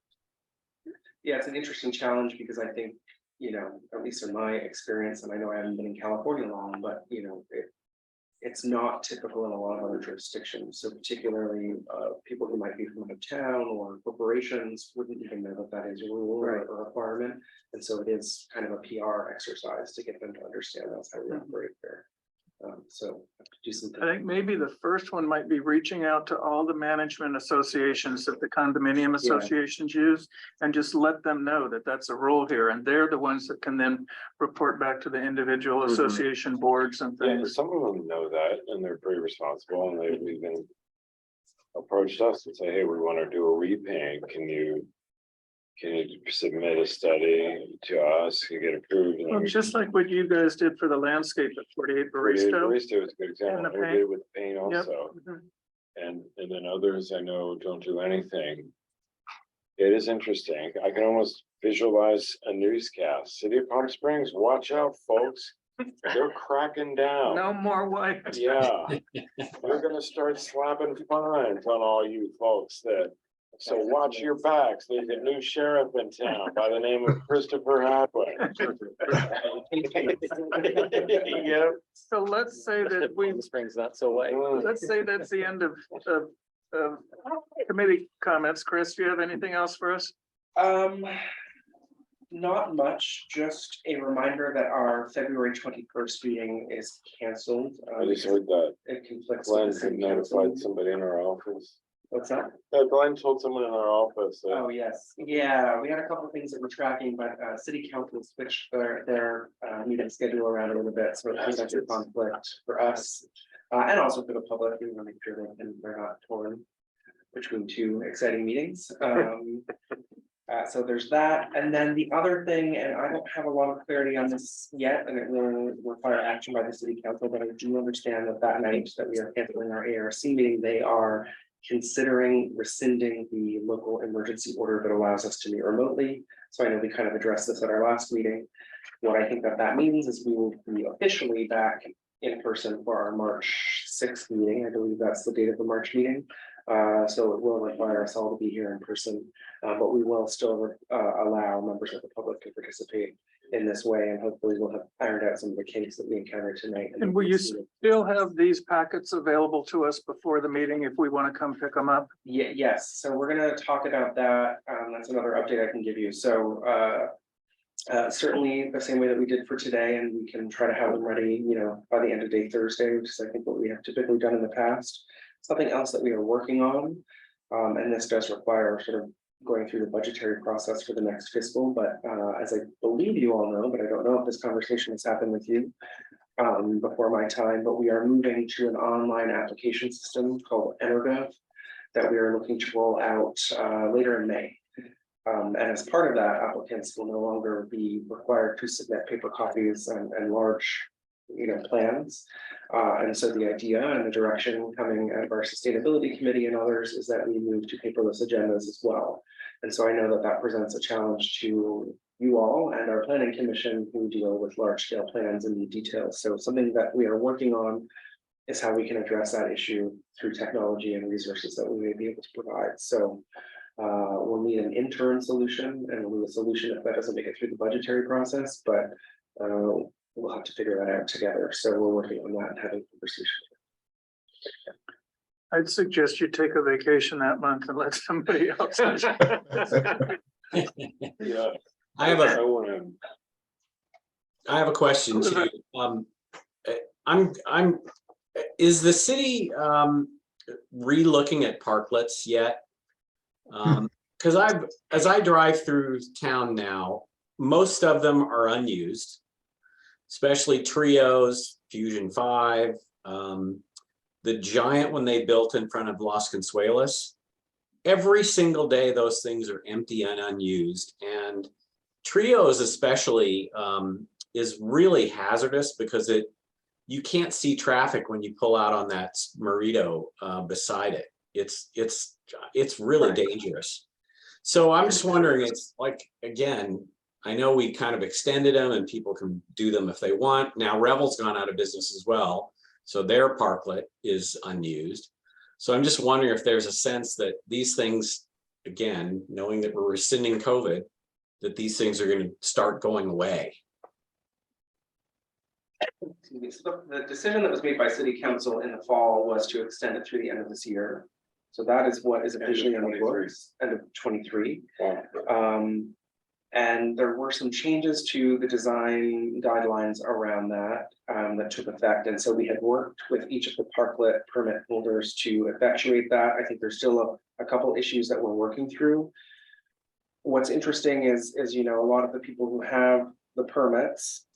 Yeah, it's an interesting challenge because I think you know, at least in my experience, and I know I haven't been in California long, but you know, it's not typical in a lot of other jurisdictions. So particularly people who might be from out of town or corporations wouldn't even know that that is a rule or a requirement. And so it is kind of a PR exercise to get them to understand that's how we operate there. So have to do something. I think maybe the first one might be reaching out to all the management associations that the condominium associations use and just let them know that that's a rule here. And they're the ones that can then report back to the individual association boards and Yeah, things. some of them know that and they're pretty responsible and they've even approached us and say, hey, we want to do a repaint. Can you submit a study to us, you get approved? And Well, just like what you guys did for the landscape at 48 Barista. Barista was a good example. And the We did it with paint Yep. also. Mhm. And then others I know don't do anything. It is interesting. I can almost visualize a newscast. City of Palm Springs, watch out, folks. They're cracking down. No more white. Yeah. We're gonna start slapping fines on all you folks that. So watch your backs. There's a new sheriff in town by the name of Christopher Hadwin. Yep. So let's say that Palm Springs not so white. let's say that's the end of committee comments. Chris, do you have anything else for us? Not much, just a reminder that our February 21st meeting is canceled. I just heard that It conflicts. Glenn with the had city notified council. somebody in our office. What's that? Glenn told someone in our office that. Oh, yes. Yeah, we had a couple of things that we're tracking, but city council switched their meeting schedule around a little bit, so it presents a conflict for us. And also for the public, we want to make sure that they're not torn between two exciting meetings. So there's that, and then the other thing, and I don't have a lot of clarity on this yet, and it will require action by the city council, but I do understand that night that we are canceling our ARC meeting, they are considering rescinding the local emergency order that allows us to meet remotely. So I know we kind of addressed this at our last meeting. What I think that means is we will be officially back in person for our March 6th meeting. I believe that's the date of the March meeting. So it will require us all to be here in person, but we will still allow members of the public to participate in this way, and hopefully we'll have ironed out some of the kinks that we encountered tonight. And will you still have these packets available to us before the meeting if we want to come pick them up? Yes, so we're gonna talk about that. That's another update I can give you. So certainly the same way that we did for today, and we can try to have them ready, you know, by the end of day Thursday, which is I think what we have typically done in the past. Something else that we are working on, and this does require sort of going through the budgetary process for the next fiscal, but as I believe you all know, but I don't know if this conversation has happened with you before my time, but we are moving to an online application system called Energov that we are looking to roll out later in May. And as part of that, applicants will no longer be required to submit paper copies and large, you know, plans. And so the idea and the direction coming out of our sustainability committee and others is that we move to paperless agendas as well. And so I know that presents a challenge to you all and our planning commission who deal with large scale plans and the details. So something that we are working on is how we can address that issue through technology and resources that we may be able to provide. So we'll need an interim solution, and we'll need a solution if that doesn't make it through the budgetary process, but we'll have to figure that out together. So we're working on that and having conversations. I'd suggest you take a vacation that month and let somebody else. Yeah. I have a question too. Is the city re-looking at parklets yet? Because as I drive through town now, most of them are unused, especially Trios, Fusion 5, the giant one they built in front of Los Consuelos. Every single day, those things are empty and unused. And Trios especially is really hazardous because you can't see traffic when you pull out on that Morito beside it. It's really dangerous. So I'm just wondering, it's like, again, I know we kind of extended them and people can do them if they want. Now Revel's gone out of business as well, so their parklet is unused. So I'm just wondering if there's a sense that these things, again, knowing that we're rescinding COVID, that these things are gonna start going away? Excuse me. So the decision that was made by city council in the fall was to extend it through the end of this year. So that is what is officially on the books, end of 23. And there were some changes to the design guidelines around that that took effect. And so we had worked with each of the parklet permit holders to effectuate that. I think there's still a couple issues that we're working through. What's interesting is, you know, a lot of the people who have the permits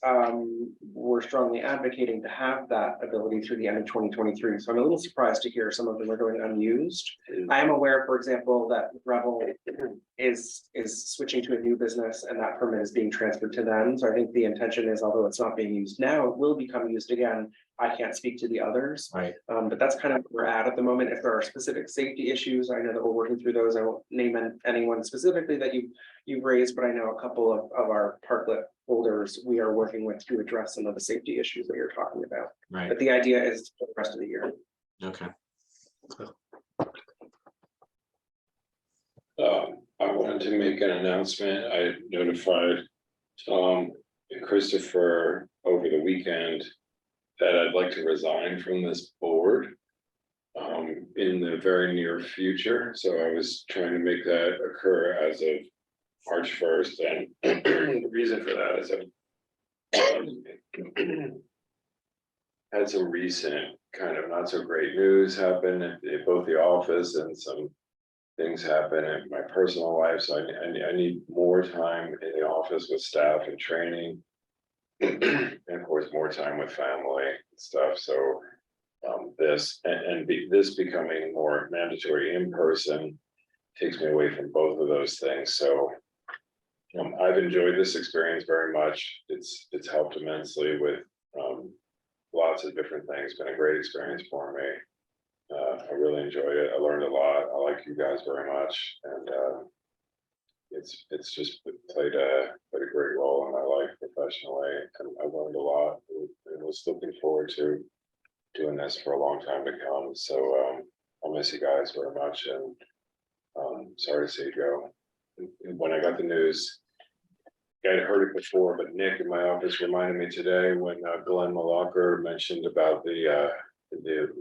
were strongly advocating to have that ability through the end of 2023. So I'm a little surprised to hear some of them are going unused. I am aware, for example, that Revel is switching to a new business and that permit is being transferred to them. So I think the intention is, although it's not being used now, it will become used again. I can't speak to the others, Right. But that's kind of where we're at the moment. If there are specific safety issues, I know that we're working through those. I won't name anyone specifically that you've raised, but I know a couple of our parklet holders we are working with to address some of the safety issues that you're talking about. Right. But the idea is for the rest of the year. Okay. I wanted to make an announcement. I notified Tom and Christopher over the weekend that I'd like to resign from this board in the very near future. So I was trying to make that occur as of March 1st. And the reason for that is I've had some recent kind of not so great news happen at both the office, and some things happen in my personal life. So I need more time in the office with staff and training. And of course, more time with family and stuff. So this becoming more mandatory in person takes me away from both of those things. So I've enjoyed this experience very much. It's helped immensely with lots of different things. Been a great experience for me. I really enjoyed it. I learned a lot. I like you guys very much, and it's just played a great role in my life professionally, and I learned a lot. And was looking forward to doing this for a long time to come. So I'll miss you guys very much, and sorry to see you go. When I got the news, I had heard it before, but Nick in my office reminded me today when Glenn Mallocker mentioned about the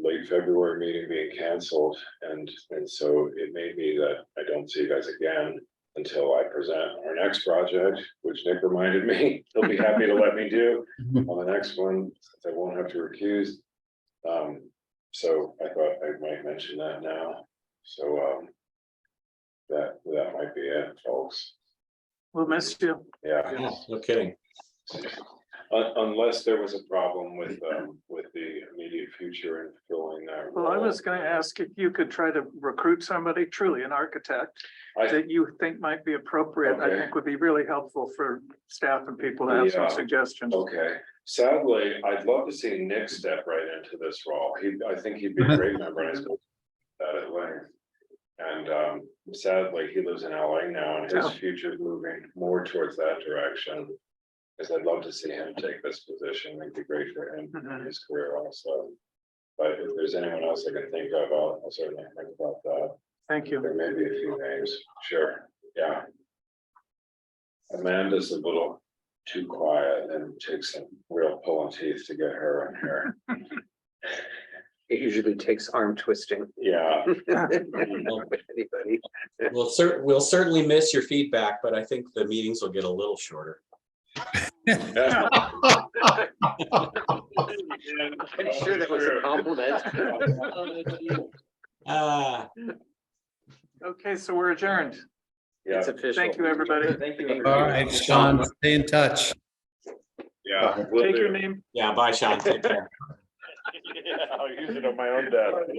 late February meeting being canceled, and so it made me that I don't see you guys again until I present our next project, which Nick reminded me he'll be happy to let me do on the next one, since I won't have to recuse. So I thought I might mention that now. So that might be it, folks. We'll miss you. Yeah. Yeah, no kidding. Unless there was a problem with the immediate future and filling that. Well, I role. was going to ask if you could try to recruit somebody, truly an architect, I- that you think might be appropriate. I Okay. think would be really helpful for staff and people to have some Yeah. suggestions. Okay, sadly, I'd love to see Nick step right into this role. I think he'd be a great member, and I spoke that at length. And sadly, he lives in LA now, and his Oh. future is moving more towards that direction. Because I'd love to see him take this position. It'd be great for him in his career also. But if there's anyone else I can think of, I'll certainly think about that. Thank you. There may be a few names, sure, yeah. Amanda's a little too quiet, and it takes some real pulling teeth to get her in here. It usually takes arm twisting. Yeah. With anybody. We'll certainly miss your feedback, but I think the meetings will get a little shorter. I'm sure that was a compliment. Okay, so we're adjourned. Yeah. It's official. Thank you, everybody. Thank you. All right, Sean, stay in touch. Yeah. will Take your do. name. Yeah, bye, Sean. Take care. Yeah, I'll use it on my own desk.